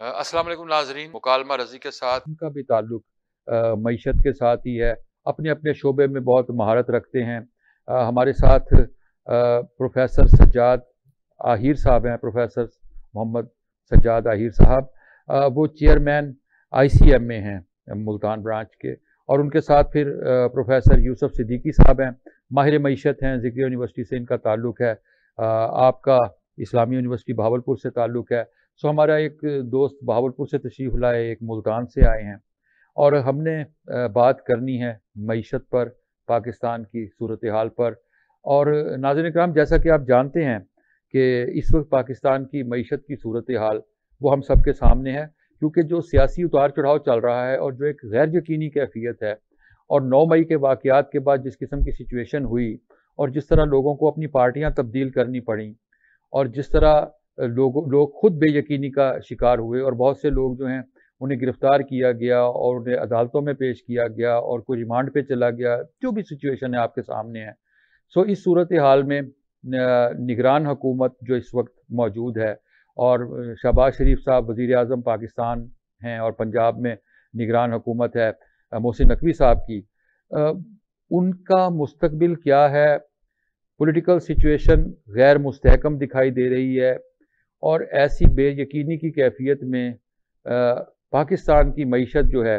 अस्सलाम वालेकुम नाज़रीन, मुकालमा रज़ी के साथ उनका भी ताल्लुक मईशत के साथ ही है। अपने अपने शोबे में बहुत महारत रखते हैं। हमारे साथ प्रोफेसर सज्जाद आहिर साहब हैं, प्रोफेसर मोहम्मद सज्जाद आहिर साहब। वो चेयरमैन ICMA हैं मुल्तान ब्रांच के, और उनके साथ फिर प्रोफेसर यूसुफ सिद्दीकी साहब हैं, माहिर मईशत हैं, ज़िक्र यूनिवर्सिटी से इनका ताल्लुक है। आपका इस्लामी यूनिवर्सिटी बहावलपुर से ताल्लुक है। सो हमारा एक दोस्त बहावलपुर से तशरीफ़ लाए, एक मुल्तान से आए हैं, और हमने बात करनी है मईशत पर, पाकिस्तान की सूरत हाल पर। और नाज़रीन इकराम, जैसा कि आप जानते हैं कि इस वक्त पाकिस्तान की मईशत की सूरत हाल वो हम सब के सामने है, क्योंकि जो सियासी उतार चढ़ाव चल रहा है और जो एक गैर यकीनी कैफियत है, और 9 मई के वाक़यात के बाद जिस किस्म की सिचुएशन हुई और जिस तरह लोगों को अपनी पार्टियाँ तब्दील करनी पड़ी, और जिस तरह लोग खुद बेयकीनी का शिकार हुए, और बहुत से लोग जो हैं उन्हें गिरफ्तार किया गया और उन्हें अदालतों में पेश किया गया और कोई रिमांड पे चला गया, जो भी सिचुएशन है आपके सामने है। सो इस सूरत हाल में निगरान हुकूमत जो इस वक्त मौजूद है, और शहबाज शरीफ साहब वज़ीर आज़म पाकिस्तान हैं, और पंजाब में निगरान हुकूमत है मोहसिन नकवी साहब की, उनका मुस्तकबिल क्या है? पॉलिटिकल सिचुएशन गैर मुस्तहकम दिखाई दे रही है, और ऐसी बेयकीनी की कैफियत में पाकिस्तान की मईशत जो है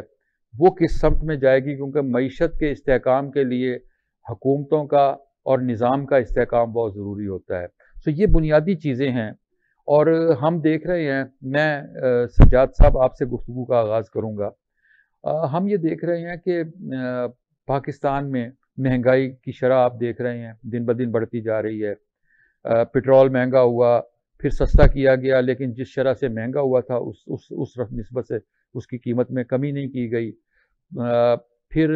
वो किस समत में जाएगी, क्योंकि मईशत के इस्तेहकाम के लिए हुकूमतों का और निज़ाम का इस्तेहकाम बहुत ज़रूरी होता है। तो ये बुनियादी चीज़ें हैं, और हम देख रहे हैं। मैं सज्जाद साहब आपसे गुफ्तगू का आगाज़ करूँगा। हम ये देख रहे हैं कि पाकिस्तान में महंगाई की शरह आप देख रहे हैं दिन ब दिन बढ़ती जा रही है। पेट्रोल महंगा हुआ, फिर सस्ता किया गया, लेकिन जिस शरह से महंगा हुआ था उस निस्बत से उसकी कीमत में कमी नहीं की गई। फिर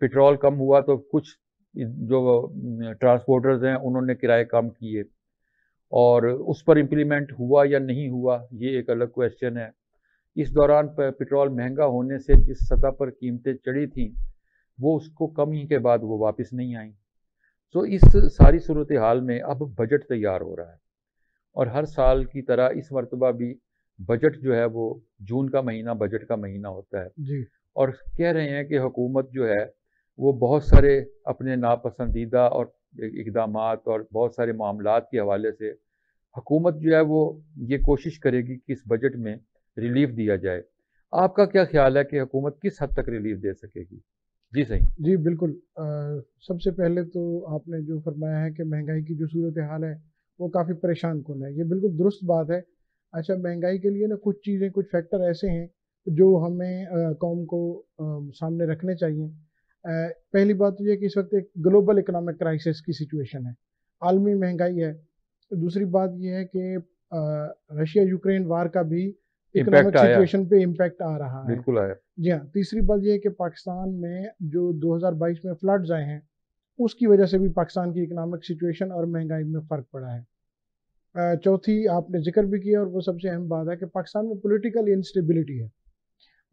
पेट्रोल कम हुआ तो कुछ जो ट्रांसपोर्टर्स हैं उन्होंने किराए कम किए, और उस पर इम्प्लीमेंट हुआ या नहीं हुआ ये एक अलग क्वेश्चन है। इस दौरान पेट्रोल महंगा होने से जिस सतह पर कीमतें चढ़ी थीं, वो उसको कमी के बाद वो वापस नहीं आई। तो इस सारी सूरत हाल में अब बजट तैयार हो रहा है, और हर साल की तरह इस मरतबा भी बजट जो है वो जून का महीना बजट का महीना होता है जी। और कह रहे हैं कि हुकूमत जो है वो बहुत सारे अपने नापसंदीदा और इक़दामात और बहुत सारे मामलात के हवाले से हुकूमत जो है वो ये कोशिश करेगी कि इस बजट में रिलीफ दिया जाए। आपका क्या ख्याल है कि हुकूमत किस हद तक रिलीफ दे सकेगी? जी सही। जी, बिल्कुल। सबसे पहले तो आपने जो फरमाया है कि महंगाई की जो सूरत हाल है वो काफ़ी परेशान कुन है, ये बिल्कुल दुरुस्त बात है। अच्छा, महंगाई के लिए ना कुछ चीज़ें, कुछ फैक्टर ऐसे हैं जो हमें कौम को सामने रखने चाहिए। पहली बात तो ये कि इस वक्त एक ग्लोबल इकोनॉमिक क्राइसिस की सिचुएशन है, आलमी महंगाई है। दूसरी बात ये है कि रशिया यूक्रेन वार का भी इम्पैक्ट इकोनॉमिक आया। सिचुएशन पे इम्पैक्ट आ रहा है। बिल्कुल आया। जी हाँ, तीसरी बात ये है कि पाकिस्तान में जो 2022 में फ्लड्स आए हैं, उसकी वजह से भी पाकिस्तान की इकोनॉमिक सिचुएशन और महंगाई में फ़र्क पड़ा है। चौथी आपने ज़िक्र भी किया और वो सबसे अहम बात है कि पाकिस्तान में पॉलिटिकल इंस्टेबिलिटी है।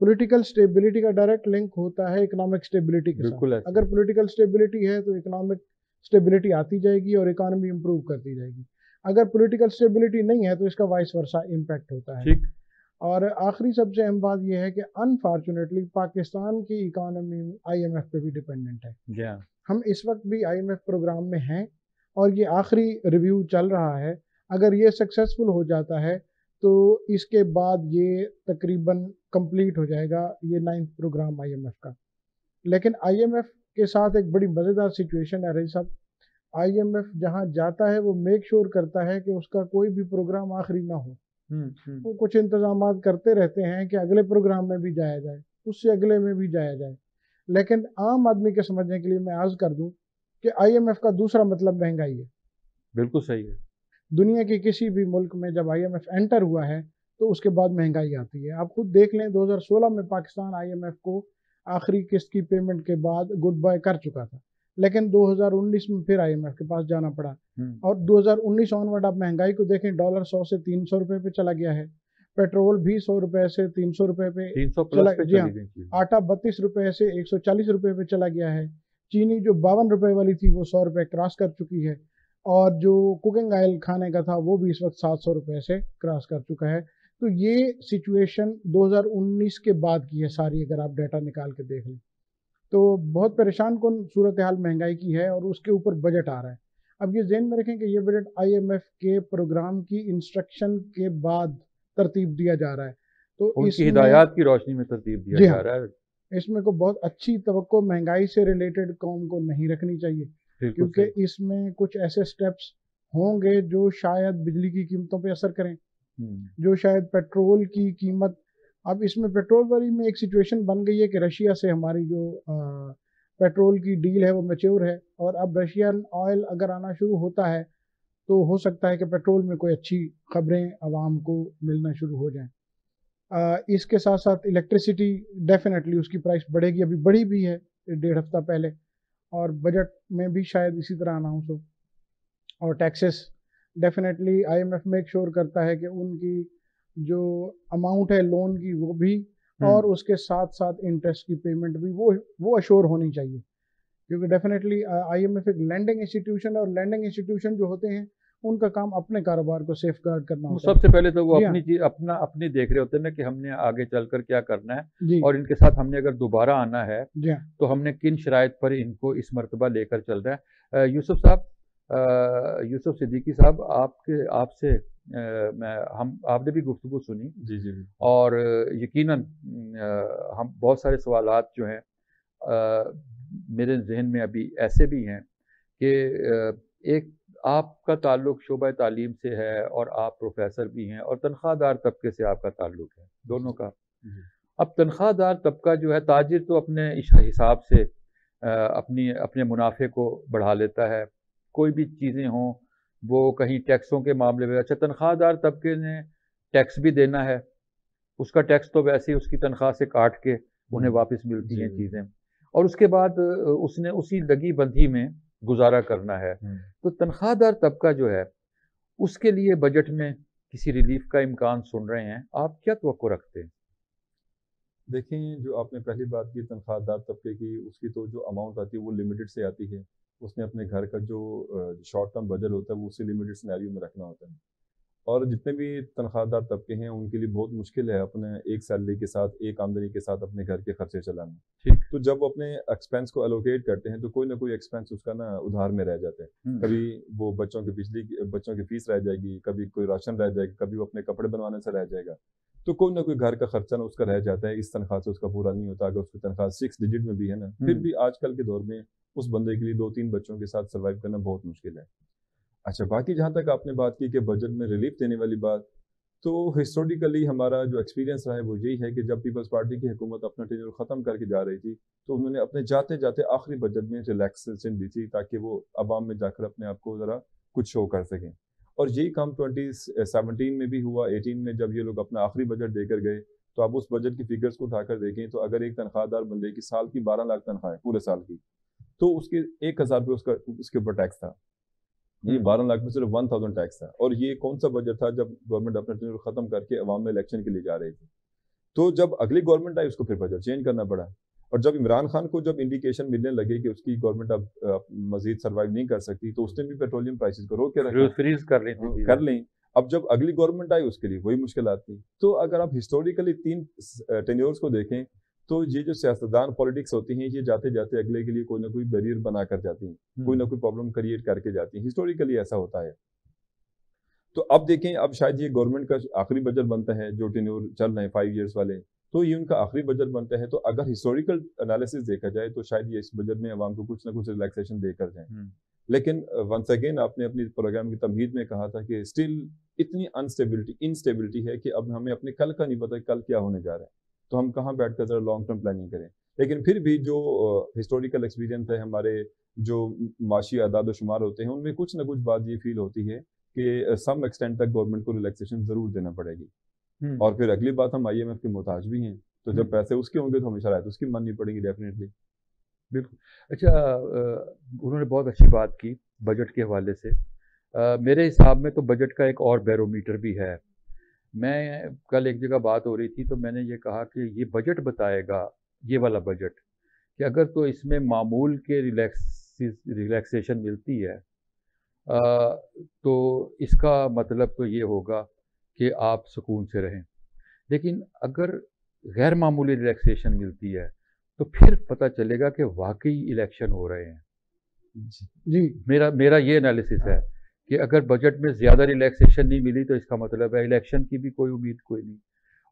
पॉलिटिकल स्टेबिलिटी का डायरेक्ट लिंक होता है इकोनॉमिक स्टेबिलिटी के साथ। बिल्कुल ऐसे अगर पॉलिटिकल स्टेबिलिटी है तो इकोनॉमिक स्टेबिलिटी आती जाएगी और इकोनॉमी इंप्रूव करती जाएगी। अगर पॉलिटिकल स्टेबिलिटी नहीं है तो इसका वाइस वर्सा इम्पैक्ट होता है। ठीक। और आखिरी सबसे अहम बात यह है कि अनफॉर्चुनेटली पाकिस्तान की इकानमी IMF पे भी डिपेंडेंट है। जी हाँ। हम इस वक्त भी IMF प्रोग्राम में हैं और ये आखिरी रिव्यू चल रहा है। अगर ये सक्सेसफुल हो जाता है तो इसके बाद ये तकरीबन कंप्लीट हो जाएगा, ये 9th प्रोग्राम IMF का। लेकिन IMF के साथ एक बड़ी मज़ेदार सिचुएशन है रही साहब। IMF जहाँ जाता है वो मेक श्योर करता है कि उसका कोई भी प्रोग्राम आखिरी ना हो। वो कुछ इंतजामात करते रहते हैं कि अगले प्रोग्राम में भी जाया जाए, उससे अगले में भी जाया जाए। लेकिन आम आदमी के समझने के लिए मैं अर्ज़ कर दूं कि IMF का दूसरा मतलब महंगाई है। बिल्कुल सही है। दुनिया के किसी भी मुल्क में जब IMF एंटर हुआ है तो उसके बाद महंगाई आती है। आप खुद देख लें, 2016 में पाकिस्तान IMF को आखिरी किस्त की पेमेंट के बाद गुड बाय कर चुका था, लेकिन 2019 में फिर IMF के पास जाना पड़ा। और 2019 ऑनवर्ड आप महंगाई को देखें, डॉलर 100 से 300 रुपये पे चला गया है, पेट्रोल भी 100 रुपये से 300 रुपये पे 300 चला, प्लस पे जी हाँ, चली गई चीज़। आटा 32 रुपये से 140 रुपये पे चला गया है, चीनी जो 52 रुपये वाली थी वो 100 रुपये क्रॉस कर चुकी है, और जो कुकिंग ऑयल खाने का था वो भी इस वक्त 700 रुपये से क्रॉस कर चुका है। तो ये सिचुएशन 2019 के बाद की है सारी, अगर आप डाटा निकाल के देख लें तो बहुत परेशान कौन सूरत हाल महंगाई की है, और उसके ऊपर बजट आ रहा है। अब ये ज़हन में रखें कि ये बजट आईएमएफ के प्रोग्राम की इंस्ट्रक्शन के बाद तरतीब दिया जा रहा है, तो उनकी इसमें हिदायत की रोशनी में तरतीब दिया जी जा हाँ, रहा है। इसमें को बहुत अच्छी तवक्को महंगाई से रिलेटेड कौम को नहीं रखनी चाहिए, बिल्कुल क्योंकि सही। इसमें कुछ ऐसे स्टेप्स होंगे जो शायद बिजली की कीमतों पे असर करें, जो शायद पेट्रोल की कीमत, अब इसमें पेट्रोल वाली में एक सिचुएशन बन गई है कि रशिया से हमारी जो पेट्रोल की डील है वो मैच्योर है, और अब रशियन ऑयल अगर आना शुरू होता है तो हो सकता है कि पेट्रोल में कोई अच्छी खबरें आवाम को मिलना शुरू हो जाएं। इसके साथ साथ इलेक्ट्रिसिटी डेफिनेटली उसकी प्राइस बढ़ेगी, अभी बढ़ी भी है 1.5 हफ्ता पहले, और बजट में भी शायद इसी तरह अनाउंस हो। और taxes definitely IMF make sure करता है कि उनकी जो अमाउंट है लोन की वो भी, और उसके साथ साथ इंटरेस्ट की पेमेंट भी वो अश्योर होनी चाहिए, क्योंकि डेफिनेटली आईएमएफ एक लैंडिंग इंस्टीट्यूशन है, और लैंडिंग इंस्टीट्यूशन जो होते हैं उनका काम अपने कारोबार को सेफ गार्ड करना होता है। सबसे पहले तो वो जी अपनी हाँ, चीज अपनी देख रहे होते हैं ना कि हमने आगे चलकर क्या करना है, जी और इनके साथ हमने अगर दोबारा आना है जी हाँ, तो हमने किन शराइत पर इनको इस मर्तबा लेकर चल रहा है। यूसुफ साहब, यूसुफ सिद्दीकी साहब, आपसे मैं हम आपने भी गुफ्तगू सुनी, जी जी जी। और यकीनन हम बहुत सारे सवालात जो हैं मेरे जहन में अभी ऐसे भी हैं कि एक आपका ताल्लुक शोबा तालीम से है, और आप प्रोफेसर भी हैं, और तनख्वाहदार तबके से आपका ताल्लुक है दोनों का। जी। अब तनख्वाहदार तबका जो है, ताजिर तो अपने इस हिसाब से अपने मुनाफे को बढ़ा लेता है, कोई भी चीज़ें हों, वो कहीं टैक्सों के मामले में, अच्छा तनख्वाहदार तबके ने टैक्स भी देना है, उसका टैक्स तो वैसे ही उसकी तनख्वाह से काट के उन्हें वापस मिलती हैं चीज़ें, और उसके बाद उसने उसी लगी बंधी में गुजारा करना है। तो तनख्वाहदार तबका जो है उसके लिए बजट में किसी रिलीफ का इम्कान सुन रहे हैं, आप क्या तवक्को रखते हैं? देखें, जो आपने पहली बात की तनख्वाहदार तबके की, उसकी तो जो अमाउंट आती है वो लिमिटेड से आती है। उसने अपने घर का जो शॉर्ट टर्म बजट होता है वो उसी लिमिटेड सिनेरियो में रखना होता है। और जितने भी तनख्वाहदार तबके हैं उनके लिए बहुत मुश्किल है अपने एक सैलरी के साथ, एक आमदनी के साथ अपने घर के खर्चे चलाना। ठीक। तो जब वो अपने एक्सपेंस को एलोकेट करते हैं तो कोई ना कोई एक्सपेंस उसका ना उधार में रह जाते हैं। कभी वो बच्चों की फीस रह जाएगी, कभी कोई राशन रह जाएगा, कभी वो अपने कपड़े बनवाने से रह जाएगा। तो कोई ना कोई घर का खर्चा ना उसका रह जाता है, इस तनख्वाह से उसका पूरा नहीं होता। अगर उसकी तनख्वाह 6 डिजिट में भी है ना, फिर भी आजकल के दौर में उस बंदे के लिए 2-3 बच्चों के साथ सर्वाइव करना बहुत मुश्किल है। अच्छा, बाकी जहाँ तक आपने बात की कि बजट में रिलीफ देने वाली बात, तो हिस्टोरिकली हमारा जो एक्सपीरियंस रहा है वो यही है कि जब पीपल्स पार्टी की हुकूमत अपना टेन्योर ख़त्म करके जा रही थी तो उन्होंने अपने जाते जाते आखिरी बजट में रिलैक्सेशन दी थी ताकि वो अवाम में जाकर अपने आप को ज़रा कुछ शो कर सकें। और यही काम 2017 में भी हुआ। 18 में जब ये लोग अपना आखिरी बजट देकर गए तो आप उस बजट की फिगर्स को उठाकर देखें तो अगर एक तनख्वाहदार बंदे की साल की 12 लाख तनख्वाह है पूरे साल की, तो उसके 1,000 रुपये उसके ऊपर टैक्स था। ये 12 लाख में सिर्फ 1000 टैक्स था। और ये कौन सा बजट था जब गवर्नमेंट अपना टेन्योर खत्म करके अवाम में इलेक्शन के लिए जा रही थी। तो जब अगली गवर्नमेंट आई उसको फिर बजट चेंज करना पड़ा। और जब इमरान खान को जब इंडिकेशन मिलने लगे कि उसकी गवर्नमेंट अब मजीद सर्वाइव नहीं कर सकती तो उसने भी पेट्रोलियम प्राइसेस को रोक के रखा, फ्रीज कर ली थी कर लें। अब जब अगली गवर्नमेंट आई उसके लिए वही मुश्किल आती। तो अगर आप हिस्टोरिकली 3 टेन्योर्स को देखें तो ये जो सियासतदान पॉलिटिक्स होती हैं ये जाते जाते अगले के लिए कोई ना कोई बैरियर बना कर जाती हैं, कोई ना कोई प्रॉब्लम क्रिएट करके जाती हैं। हिस्टोरिकली ऐसा होता है। तो अब देखें, अब शायद ये गवर्नमेंट का आखिरी बजट बनता है जो टेन्योर चल रहे हैं 5 ईयर्स वाले, तो ये उनका आखिरी बजट बनता है। तो अगर हिस्टोरिकल एनालिसिस देखा जाए तो शायद ये इस बजट में अवाम को कुछ ना कुछ रिलैक्सेशन देकर जाए। लेकिन वंस अगेन आपने अपनी प्रोग्राम की तमहीद में कहा था कि स्टिल इतनी इंस्टेबिलिटी है कि अब हमें अपने कल का नहीं पता कल क्या होने जा रहा है, तो हम कहाँ बैठ कर जरा लॉन्ग टर्म प्लानिंग करें। लेकिन फिर भी जो हिस्टोरिकल एक्सपीरियंस है, हमारे जो माशी आदाद शुमार होते हैं उनमें कुछ ना कुछ बात ये फील होती है कि सम एक्सटेंट तक गवर्नमेंट को रिलैक्सेशन जरूर देना पड़ेगी। और फिर अगली बात, हम IMF के मोहताज भी हैं, तो जब पैसे उसके होंगे तो हमेशा रायत उसकी माननी पड़ेगी डेफिनेटली। बिल्कुल। अच्छा, उन्होंने बहुत अच्छी बात की बजट के हवाले से। मेरे हिसाब में तो बजट का एक और बैरोमीटर भी है। मैं कल एक जगह बात हो रही थी तो मैंने ये कहा कि ये बजट बताएगा, ये वाला बजट, कि अगर तो इसमें मामूल के रिलैक्सेशन मिलती है तो इसका मतलब तो ये होगा कि आप सुकून से रहें। लेकिन अगर गैर मामूली रिलैक्सेशन मिलती है तो फिर पता चलेगा कि वाकई इलेक्शन हो रहे हैं। जी मेरा ये एनालिसिस है कि अगर बजट में ज़्यादा रिलैक्सेशन नहीं मिली तो इसका मतलब है इलेक्शन की भी कोई उम्मीद कोई नहीं।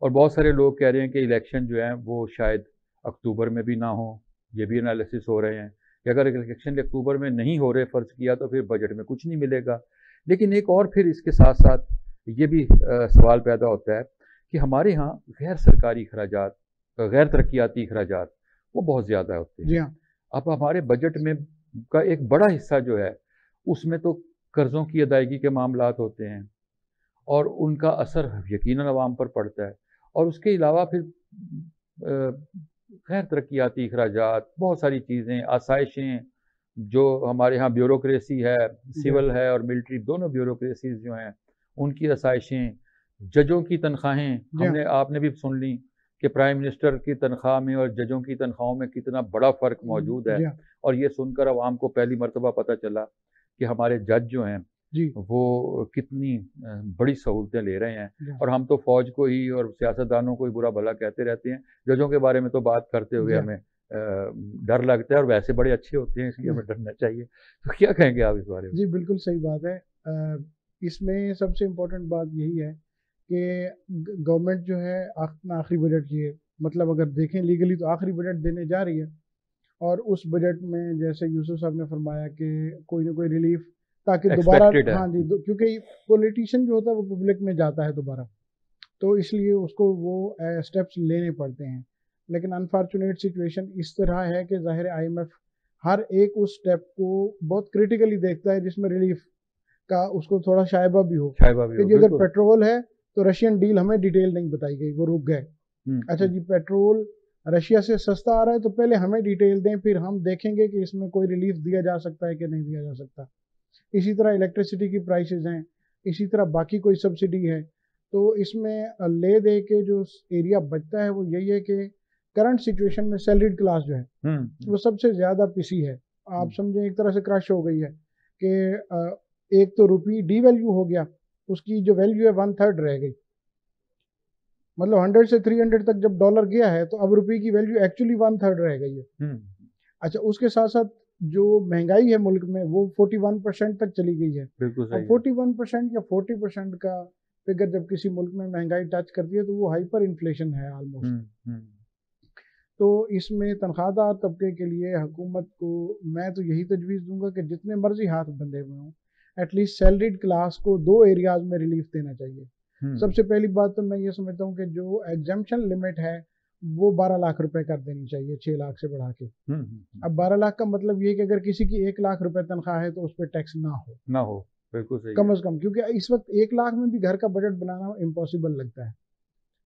और बहुत सारे लोग कह रहे हैं कि इलेक्शन जो है वो शायद अक्टूबर में भी ना हो। ये भी एनालिसिस हो रहे हैं कि अगर इलेक्शन अक्टूबर में नहीं हो रहे, फ़र्ज़ किया, तो फिर बजट में कुछ नहीं मिलेगा। लेकिन एक और फिर इसके साथ साथ ये भी सवाल पैदा होता है कि हमारे यहाँ गैर सरकारी अखराजात, गैर तरक्याती अखराजात वो बहुत ज़्यादा होते हैं। जी हाँ। अब हमारे बजट में का एक बड़ा हिस्सा जो है उसमें तो कर्ज़ों की अदायगी के मामलात होते हैं और उनका असर यकीनन अवाम पर पड़ता है। और उसके अलावा फिर गैर तरक्याती अखराजात, बहुत सारी चीज़ें, आसाइशें, जो हमारे यहाँ ब्यूरोक्रेसी है, सिविल है और मिलिट्री, दोनों ब्यूरोक्रेसीज जो हैं उनकी आसाइशें, जजों की तनख्वाहें, आपने भी सुन ली कि प्राइम मिनिस्टर की तनख्वाह में और जजों की तनख्वाहों में कितना बड़ा फ़र्क मौजूद है। और ये सुनकर अवाम को पहली मरतबा पता चला कि हमारे जज जो हैं वो कितनी बड़ी सहूलतें ले रहे हैं। और हम तो फ़ौज को ही और सियासतदानों को ही बुरा भला कहते रहते हैं, जजों के बारे में तो बात करते हुए हमें डर लगता है, और वैसे बड़े अच्छे होते हैं इसलिए हमें डरना चाहिए। तो क्या कहेंगे आप इस बारे में? जी बिल्कुल सही बात है। इसमें सबसे इम्पोर्टेंट बात यही है कि गवर्नमेंट जो है अपना आखिरी बजट की, मतलब अगर देखें लीगली तो आखिरी बजट देने जा रही है, और उस बजट में जैसे यूसुफ साहब ने फरमाया कि कोई ना कोई रिलीफ, ताकि दोबारा, हाँ जी, क्योंकि पॉलिटिशियन जो होता है वो पब्लिक में जाता है दोबारा, तो इसलिए उसको वो स्टेप्स लेने पड़ते हैं। लेकिन अनफॉर्चुनेट सिचुएशन इस तरह है कि ज़ाहिर IMF हर एक उस स्टेप को बहुत क्रिटिकली देखता है जिसमें रिलीफ का उसको थोड़ा शायबा भी हो। कि जी अगर पेट्रोल है तो रशियन डील हमें डिटेल नहीं बताई गई, वो रुक गए। अच्छा जी, पेट्रोल रशिया से सस्ता आ रहा है तो पहले हमें डिटेल दें, फिर हम देखेंगे कि इसमें कोई रिलीफ दिया जा सकता है कि नहीं दिया जा सकता। इसी तरह इलेक्ट्रिसिटी की प्राइसेस हैं, इसी तरह बाकी कोई सब्सिडी है। तो इसमें ले दे के जो एरिया बचता है वो यही है कि करंट सिचुएशन में सैलरीड क्लास जो है वो सबसे ज़्यादा पिसी है। आप समझें एक तरह से क्रश हो गई है कि एक तो रुपी डी वैल्यू हो गया, उसकी जो वैल्यू है 1/3 रह गई। मतलब 100 से 300 तक जब डॉलर गया है तो अब रुपये की वैल्यू एक्चुअली 1/3 रह गई है। अच्छा, उसके साथ साथ जो महंगाई है मुल्क में वो 41% तक चली गई है। अब 41% या 40% का फिगर जब किसी मुल्क में महंगाई टच करती है तो वो हाइपर इन्फ्लेशन है ऑलमोस्ट। तो इसमें तनख्वाहदार तबके के लिए हुकूमत को मैं तो यही तजवीज़ दूंगा कि जितने मर्जी हाथ बंधे हुए हों, एटलीस्ट सैलरीड क्लास को 2 एरियाज में रिलीफ देना चाहिए। सबसे पहली बात तो मैं ये समझता हूँ कि जो एग्जाम्पशन लिमिट है वो 12 लाख रुपए कर देनी चाहिए 6 लाख से बढ़ा के। अब 12 लाख का मतलब ये कि अगर किसी की 1 लाख रुपए तनख्वाह है तो उस पर टैक्स ना हो बिल्कुल सही, कम से कम, क्योंकि इस वक्त 1 लाख में भी घर का बजट बनाना इम्पॉसिबल लगता है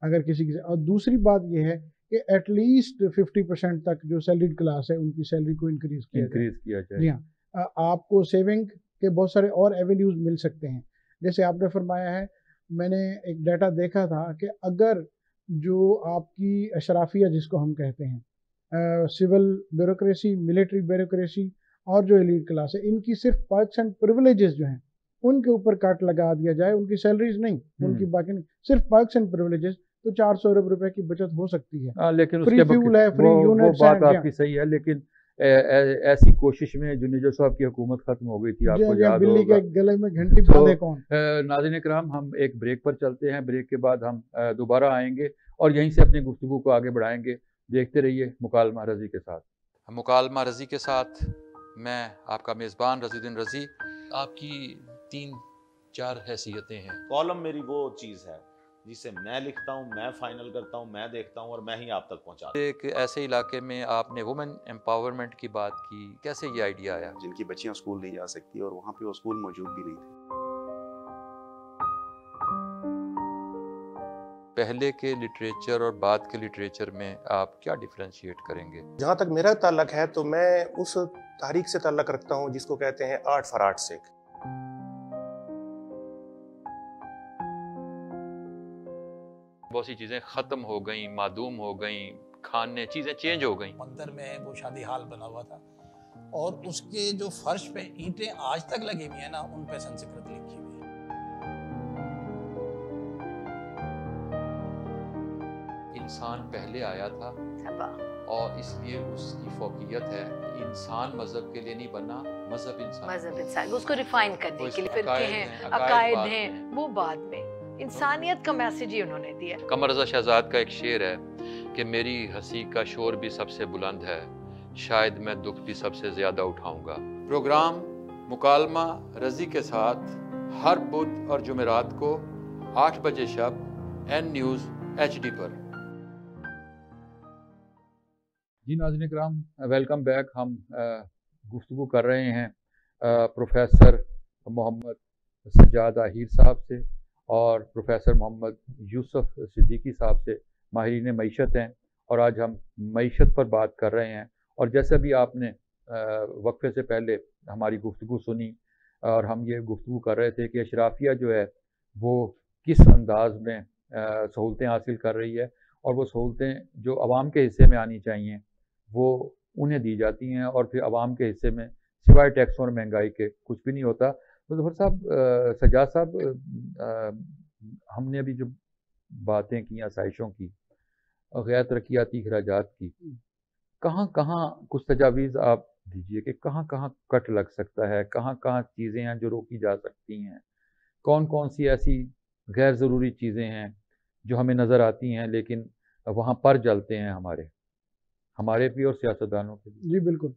अगर किसी की। और दूसरी बात यह है कि एटलीस्ट 50% तक जो सैलरीड क्लास है उनकी सैलरी को इंक्रीज किया जाए। जी हाँ, आपको सेविंग के बहुत सारे और एवेन्यूज मिल सकते हैं। जैसे आपने फरमाया है, मैंने एक डाटा देखा था कि अगर जो आपकी अशराफिया जिसको हम कहते हैं, सिविल ब्यूरोक्रेसी, मिलिट्री ब्यूरोक्रेसी और जो एलीट क्लास है, इनकी सिर्फ 5% प्रिविलेजेस जो हैं उनके ऊपर कट लगा दिया जाए, उनकी सैलरीज नहीं, उनकी बाकी नहीं, सिर्फ 5% प्रिविलेजेस, तो 400 अरब रुपए की बचत हो सकती है। लेकिन फ्री फ्यूल है, फ्री यूनिट्स है। वो बात आपकी सही है, लेकिन ऐसी कोशिश में जुनेजो साहब की हुकूमत खत्म हो गई थी, आपको याद बिल्ली के गले में घंटी बांधे कौन। नाज़रीन इकराम, हम एक ब्रेक पर चलते हैं, ब्रेक के बाद हम दोबारा आएंगे और यहीं से अपनी गुफ्तगू को आगे बढ़ाएंगे। देखते रहिए मुकालमा रज़ी के साथ। मुकालमा रज़ी के साथ मैं आपका मेज़बान रज़ीउद्दीन रज़ी। आपकी 3-4 हैसियतें हैं। कॉलम मेरी वो चीज़ है जिसे मैं लिखता हूँ, मैं फाइनल करता हूँ, मैं देखता हूँ और मैं ही आप तक पहुँचाता हूँ। एक ऐसे इलाके में आपने वुमेन एम्पावरमेंट की बात की, कैसे ये आइडिया आया? जिनकी बच्चियाँ स्कूल नहीं जा सकती और वहाँ पे वो स्कूल मौजूद भी नहीं थे। पहले के लिटरेचर और बाद के लिटरेचर में आप क्या डिफरेंशिएट करेंगे? जहाँ तक मेरा ताल्लुक है तो मैं उस तारीख से ताल्लुक रखता हूँ जिसको कहते हैं आर्ट फॉर आर्ट सेक। बहुत सी चीज़ें ख़त्म हो गई, मादूम हो गई, खाने चीज़ें चेंज हो गई। मंदिर में वो शादी हाल बना हुआ था और उसके जो फर्श पे ईंटें आज तक लगी हुई है ना, उन पे संस्कृत लिखी हुई है। इंसान पहले आया था तबाह। और इसलिए उसकी फोकियत है। इंसान मजहब के लिए नहीं बना, मजहब इंसान मजहब इंसान उसको रिफाइन करने वो के लिए, अकायद फिरके हैं, हैं, अकायद बाद हैं, में। वो बाद में। इंसानियत का मैसेज ही उन्होंने दिया। कमर रज़ा शहजाद का एक शेर है कि मेरी हंसी का शोर भी सबसे बुलंद है, शायद मैं दुख भी सबसे ज़्यादा उठाऊंगा। प्रोग्राम मुकालमा रज़ी के साथ हर बुध और जुमेरात को 8 बजे शब एन न्यूज़ HD पर। जी नाज़रीन इकराम, वेलकम बैक। हम गुफ्तगू कर रहे हैं प्रोफेसर मोहम्मद सज्जाद आहिर साहब से और प्रोफेसर मोहम्मद यूसुफ सिद्दीकी साहब से, माहिरीन मईशत हैं, और आज हम मईशत पर बात कर रहे हैं। और जैसा भी आपने वक्फे से पहले हमारी गुफ्तगू सुनी और हम ये गुफ्तगू कर रहे थे कि अशराफिया जो है वो किस अंदाज में सहूलतें हासिल कर रही है, और वो सहूलतें जो आवाम के हिस्से में आनी चाहिए वो उन्हें दी जाती हैं, और फिर आवाम के हिस्से में सिवाय टैक्सों और महंगाई के कुछ भी नहीं होता। तो ज़फ़र साहब, सज्जाद साहब, हमने अभी जो बातें की आसाइशों की, गैर तरक्याती अखराजात की, कहाँ कहाँ कुछ तजावीज़ आप दीजिए कि कहाँ कहाँ कट लग सकता है, कहाँ कहाँ चीज़ें हैं जो रोकी जा सकती हैं, कौन कौन सी ऐसी गैर ज़रूरी चीज़ें हैं जो हमें नज़र आती हैं लेकिन वहाँ पर जलते हैं हमारे भी और सियासतदानों के भी। जी बिल्कुल।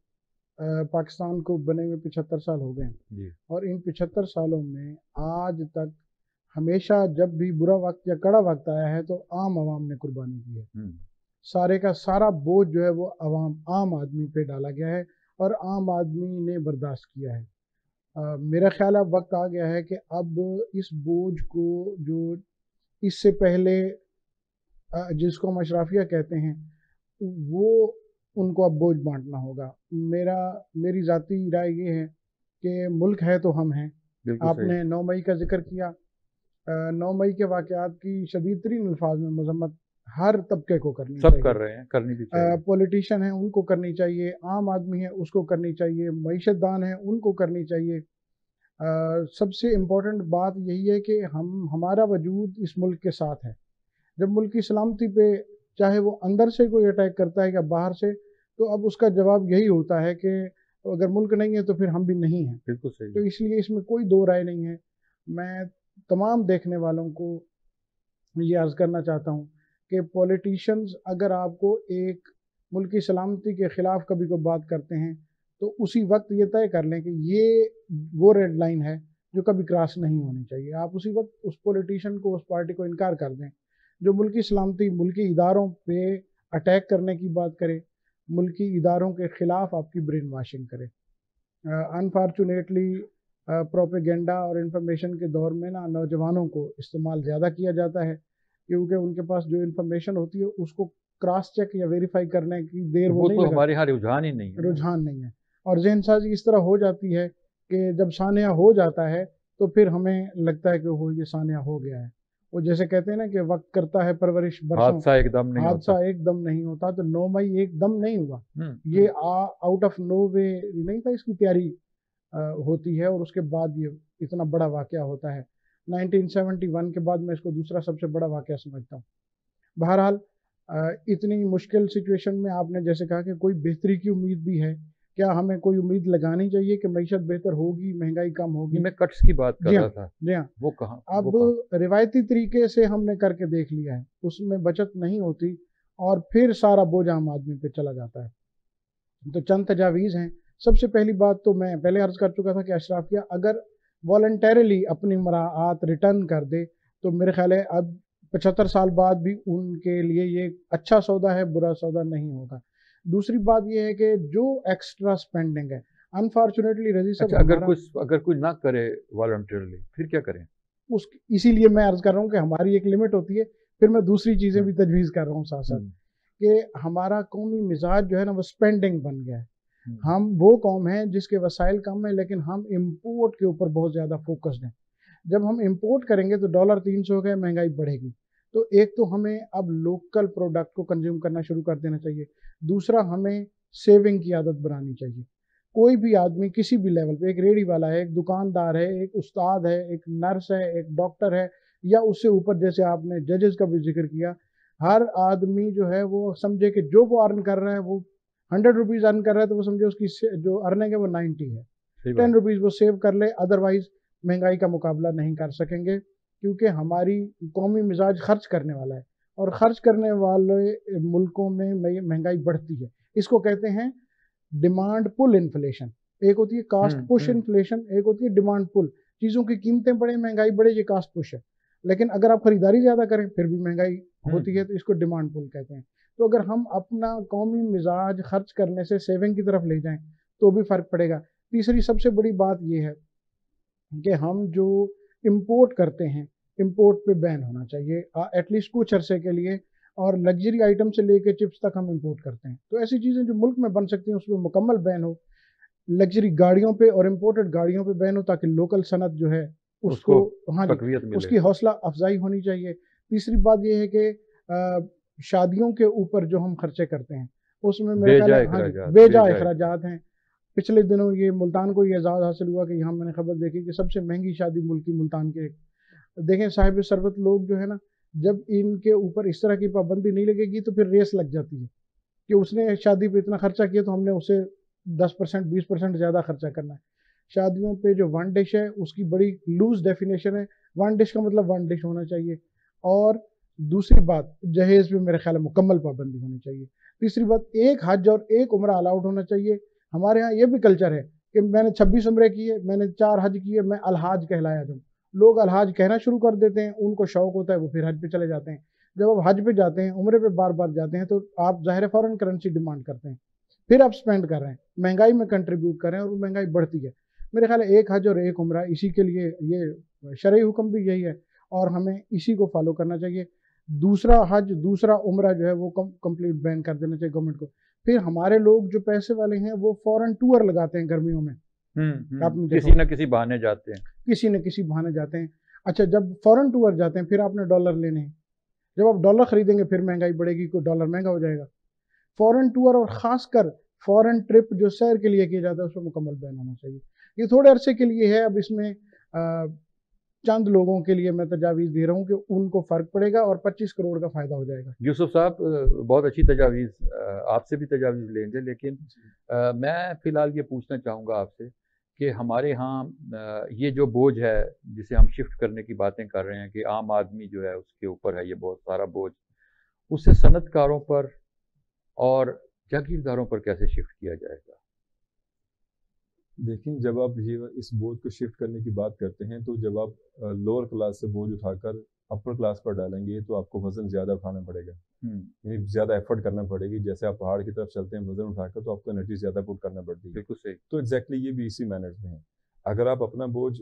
पाकिस्तान को बने हुए 75 साल हो गए हैं जी। और इन 75 सालों में आज तक हमेशा जब भी बुरा वक्त या कड़ा वक्त आया है तो आवाम ने कुर्बानी की है। सारे का सारा बोझ जो है वो आम आदमी पे डाला गया है और आम आदमी ने बर्दाश्त किया है। मेरा ख्याल अब वक्त आ गया है कि अब इस बोझ को, जो इससे पहले जिसको हम अशराफिया कहते हैं, वो उनको अब बोझ बांटना होगा। मेरी ज़ाती राय ये है कि मुल्क है तो हम हैं। आपने 9 मई का जिक्र किया। 9 मई के वाक़यात की शदीद तरीन अल्फाज में मजम्मत हर तबके को करनी चाहिए। सब कर रहे हैं, करनी भी चाहिए। पॉलिटिशियन हैं उनको करनी चाहिए, आम आदमी है उसको करनी चाहिए, मईशतदान है उनको करनी चाहिए। सबसे इम्पोर्टेंट बात यही है कि हमारा वजूद इस मुल्क के साथ है। जब मुल्क की सलामती पे चाहे वो अंदर से कोई अटैक करता है या बाहर से, तो अब उसका जवाब यही होता है कि अगर मुल्क नहीं है तो फिर हम भी नहीं हैं। बिल्कुल सही। तो इसलिए इसमें कोई दो राय नहीं है। मैं तमाम देखने वालों को ये अर्ज़ करना चाहता हूँ कि पॉलिटिशियंस अगर आपको एक मुल्क की सलामती के ख़िलाफ़ कभी को बात करते हैं तो उसी वक्त ये तय कर लें कि ये वो रेड लाइन है जो कभी क्रॉस नहीं होनी चाहिए। आप उसी वक्त उस पॉलिटिशियन को, उस पार्टी को इनकार कर दें जो मुल्क की सलामती, मुल्की इदारों पे अटैक करने की बात करे, मुल्की इदारों के ख़िलाफ़ आपकी ब्रेन वाशिंग करे। अनफॉर्चुनेटली प्रोपेगेंडा और इंफॉर्मेशन के दौर में ना नौजवानों को इस्तेमाल ज़्यादा किया जाता है, क्योंकि उनके पास जो इन्फॉर्मेशन होती है उसको क्रॉस चेक या वेरीफाई करने की देर वो नहीं, तो हमारे यहाँ रुझान ही नहीं है। रुझान नहीं है और ज़हनसाजी इस तरह हो जाती है कि जब सानिया हो जाता है तो फिर हमें लगता है कि वो ये सानिया हो गया है। वो जैसे कहते हैं ना कि वक्त करता है परवरिश बरसों, हादसा एकदम नहीं होता। तो 9 मई एकदम नहीं हुआ, ये आउट ऑफ नो वे नहीं था, इसकी तैयारी होती है और उसके बाद ये इतना बड़ा वाक़या होता है। 1971 के बाद मैं इसको दूसरा सबसे बड़ा वाक़या समझता हूँ। बहरहाल इतनी मुश्किल सिचुएशन में आपने जैसे कहा कि कोई बेहतरी की उम्मीद भी है, क्या हमें कोई उम्मीद लगानी चाहिए कि मईशत बेहतर होगी, महंगाई कम होगी? मैं कट्स की बात कर रहा था। जी हाँ, वो कहाँ? अब रिवायती तरीके से हमने करके देख लिया है, उसमें बचत नहीं होती और फिर सारा बोझ आम आदमी पे चला जाता है। तो चंद तजावीज़ हैं। सबसे पहली बात तो मैं पहले अर्ज़ कर चुका था कि अशराफिया अगर वॉलंटरली अपनी मराआत रिटर्न कर दे तो मेरे ख्याल है अब 75 साल बाद भी उनके लिए ये अच्छा सौदा है, बुरा सौदा नहीं होगा। दूसरी बात ये है कि जो एक्स्ट्रा स्पेंडिंग है, अनफॉर्चुनेटली रजी साहब, अगर कोई ना करे वॉलंटरली फिर क्या करें? इसीलिए मैं अर्ज़ कर रहा हूँ कि हमारी एक लिमिट होती है। फिर मैं दूसरी चीज़ें भी तजवीज़ कर रहा हूँ साथ साथ कि हमारा कौमी मिजाज जो है ना वो स्पेंडिंग बन गया है। हम वो कौम है जिसके वसाइल कम है लेकिन हम इम्पोर्ट के ऊपर बहुत ज़्यादा फोकस्ड हैं। जब हम इम्पोर्ट करेंगे तो डॉलर 300 का महंगाई बढ़ेगी। तो एक तो हमें अब लोकल प्रोडक्ट को कंज्यूम करना शुरू कर देना चाहिए। दूसरा, हमें सेविंग की आदत बनानी चाहिए। कोई भी आदमी किसी भी लेवल पे, एक रेडी वाला है, एक दुकानदार है, एक उस्ताद है, एक नर्स है, एक डॉक्टर है, या उससे ऊपर जैसे आपने जजेस का भी जिक्र किया, हर आदमी जो है वो समझे कि जो वो अर्न कर रहा है वो 100 रुपीज़ अर्न कर रहा है तो वो समझे उसकी जो अर्निंग है वो 90 है। 10 रुपीज़ वो सेव कर ले, अदरवाइज महंगाई का मुकाबला नहीं कर सकेंगे, क्योंकि हमारी कौमी मिजाज खर्च करने वाला है और खर्च करने वाले मुल्कों में महंगाई बढ़ती है। इसको कहते हैं डिमांड पुल इन्फ्लेशन। एक होती है कास्ट पुश इन्फ्लेशन, एक होती है डिमांड पुल। चीज़ों की कीमतें बढ़े, महंगाई बढ़े, ये कास्ट पुश है। लेकिन अगर आप खरीदारी ज़्यादा करें फिर भी महंगाई होती है, तो इसको डिमांड पुल कहते हैं। तो अगर हम अपना कौमी मिजाज खर्च करने से सेविंग की तरफ ले जाएं तो भी फ़र्क पड़ेगा। तीसरी सबसे बड़ी बात यह है कि हम जो इम्पोर्ट करते हैं, इम्पोर्ट पे बैन होना चाहिए एटलीस्ट कुछ अरसे के लिए, और लग्जरी आइटम से लेके चिप्स तक हम इंपोर्ट करते हैं। तो ऐसी चीज़ें जो मुल्क में बन सकती हैं उस पर मुकम्मल बैन हो। लग्जरी गाड़ियों पे और इम्पोर्टेड गाड़ियों पे बैन हो, ताकि लोकल सनत जो है उसको हाँ जी उसकी हौसला अफजाई होनी चाहिए। तीसरी बात यह है कि शादियों के ऊपर जो हम खर्चे करते हैं उसमें मेरे ख्याल है बेजा अखराजात हैं। पिछले दिनों ये मुल्तान को ये एजाज़ हासिल हुआ कि यहाँ मैंने खबर देखी कि सबसे महंगी शादी मुल्क की मुल्तान के। देखें साहिब सरबत लोग जो है ना, जब इनके ऊपर इस तरह की पाबंदी नहीं लगेगी तो फिर रेस लग जाती है कि उसने शादी पे इतना खर्चा किया तो हमने उसे 10% 20% ज़्यादा खर्चा करना है। शादियों पे जो वन डिश है उसकी बड़ी लूज डेफिनेशन है। वन डिश का मतलब वन डिश होना चाहिए। और दूसरी बात, जहेज़ पे मेरे ख्याल में मुकम्मल पाबंदी होनी चाहिए। तीसरी बात, एक हज और एक उम्रा अलाउड होना चाहिए। हमारे यहाँ ये भी कल्चर है कि मैंने 26 उम्रे किए, मैंने 4 हज किए, मैं अलहाज कहलाया जाऊँ। लोग अलहाज कहना शुरू कर देते हैं, उनको शौक होता है, वो फिर हज पे चले जाते हैं। जब आप हज पे जाते हैं, उम्रे पे बार बार जाते हैं, तो आप ज़ाहिर फॉरेन करेंसी डिमांड करते हैं, फिर आप स्पेंड कर रहे हैं, महंगाई में कंट्रीब्यूट कर रहे हैं और महंगाई बढ़ती है। मेरे ख्याल है एक हज और एक उम्रा, इसी के लिए ये शरई हुक्म भी यही है और हमें इसी को फॉलो करना चाहिए। दूसरा हज दूसरा उम्रा जो है वो कंप्लीट बैन कर देना चाहिए गवर्नमेंट को। फिर हमारे लोग जो पैसे वाले हैं वो फॉरेन टूर लगाते हैं गर्मियों में। किसी न किसी बहाने जाते हैं, किसी न किसी बहाने जाते हैं। अच्छा, जब फॉरेन टूर जाते हैं फिर आपने डॉलर लेने हैं, जब आप डॉलर खरीदेंगे फिर महंगाई बढ़ेगी, कोई डॉलर महंगा हो जाएगा। फॉरेन टूर और ख़ासकर फॉरेन ट्रिप जो सैर के लिए किया जाता है उस पर मुकम्मल बैन होना चाहिए। ये थोड़े अरसे के लिए है, अब इसमें चंद लोगों के लिए मैं तजावीज़ दे रहा हूँ कि उनको फ़र्क पड़ेगा और 25 करोड़ का फ़ायदा हो जाएगा। यूसुफ साहब बहुत अच्छी तजावीज़, आपसे भी तजावीज़ लेंगे, लेकिन मैं फ़िलहाल ये पूछना चाहूँगा आपसे कि हमारे यहाँ ये जो बोझ है जिसे हम शिफ्ट करने की बातें कर रहे हैं कि आम आदमी जो है उसके ऊपर है ये बहुत सारा बोझ, उससे सनतकारों पर और जागीरदारों पर कैसे शिफ्ट किया जाएगा? देखिए, जब आप ये इस बोझ को शिफ्ट करने की बात करते हैं तो जब आप लोअर क्लास से बोझ उठाकर अपर क्लास पर डालेंगे तो आपको वजन ज़्यादा उठाना पड़ेगा, यानी ज़्यादा एफर्ट करना पड़ेगी। जैसे आप पहाड़ की तरफ चलते हैं वजन उठाकर तो आपको एनर्जी ज़्यादा पुट करना पड़ती है। बिल्कुल सही। तो एग्जैक्टली ये भी इसी मैनर्स में है। अगर आप अपना बोझ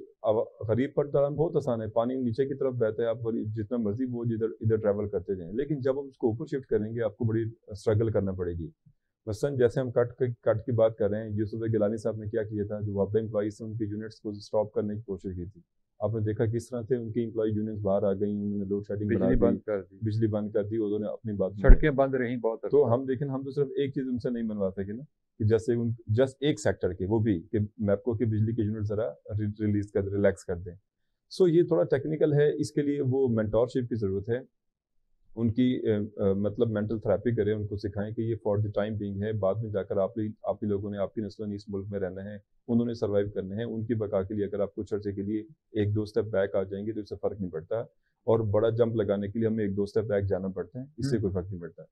गरीब पर डालना बहुत आसान है, पानी नीचे की तरफ बहता है, आप जितना मर्जी बोझ इधर ट्रैवल करते जाएं। लेकिन जब आप उसको ऊपर शिफ्ट करेंगे आपको बड़ी स्ट्रगल करना पड़ेगी। मसलन जैसे हम कट की बात कर रहे हैं, यूसुफ गिलानी साहब ने क्या किया था, जो वापडा एम्प्लॉइज थे उनके यूनिट्स को स्टॉप करने की कोशिश की थी। आपने देखा किस तरह से उनकी एम्प्लॉय यूनिट्स बाहर आ गई, उन्होंने लोड शेडिंग बिजली बंद कर दी, उन्होंने अपनी बात, सड़कें बंद रही बहुत। तो हम तो सिर्फ एक चीज़ उनसे नहीं मनवा सके ना, कि जैसे जस्ट एक सेक्टर के, वो भी कि मैपको की बिजली के यूनिट ज़रा रिलैक्स कर दें। सो ये थोड़ा टेक्निकल है, इसके लिए वो मेंटोरशिप की ज़रूरत है। उनकी मतलब मेंटल थेरेपी करें, उनको सिखाएं कि ये फॉर द टाइम बीइंग है, बाद में जाकर आप ही लोगों ने, आपकी नस्लों ने इस मुल्क में रहना है, उन्होंने सर्वाइव करना है। उनकी बका के लिए अगर आप कुछ अर्से के लिए 1-2 स्टेप बैक आ जाएंगे तो इससे फ़र्क नहीं पड़ता, और बड़ा जंप लगाने के लिए हमें 1-2 स्टेप बैक जाना पड़ता है, इससे कोई फ़र्क नहीं पड़ता।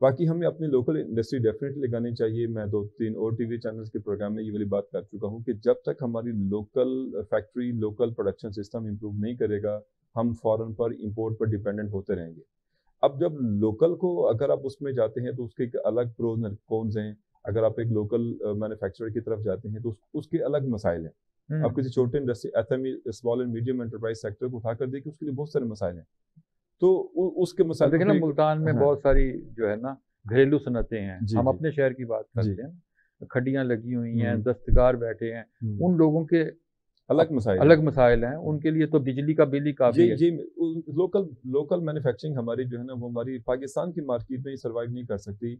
बाकी हमें अपनी लोकल इंडस्ट्री डेफिनेटली लगानी चाहिए। मैं 2-3 और टीवी चैनल्स के प्रोग्राम में ये वाली बात कर चुका हूँ कि जब तक हमारी local factory, local production system improve नहीं करेगा, हम फॉरेन पर, इम्पोर्ट पर डिपेंडेंट होते रहेंगे। अब जब लोकल को अगर आप उसमें जाते हैं तो उसके एक अलग प्रोज एंड कॉन्स हैं। अगर आप एक लोकल मैन्युफैक्चरर की तरफ जाते हैं तो उसके अलग मसाइल हैं। आप किसी छोटे industry, SME, small and medium enterprise sector को उठाकर देखिए, उसके लिए बहुत सारे मसाइल हैं। तो उसके मसाइल देखिए ना, मुल्तान में बहुत सारी जो है ना घरेलू सनतें हैं। हम अपने शहर की बात करते हैं, खड्डियाँ लगी हुई हैं, दस्तकार बैठे हैं, उन लोगों के अलग मसाइल हैं। उनके लिए तो बिजली का बिल ही काफी है। लोकल मैन्युफैक्चरिंग हमारी जो है ना, वो हमारी पाकिस्तान की मार्केट में सर्वाइव नहीं कर सकती।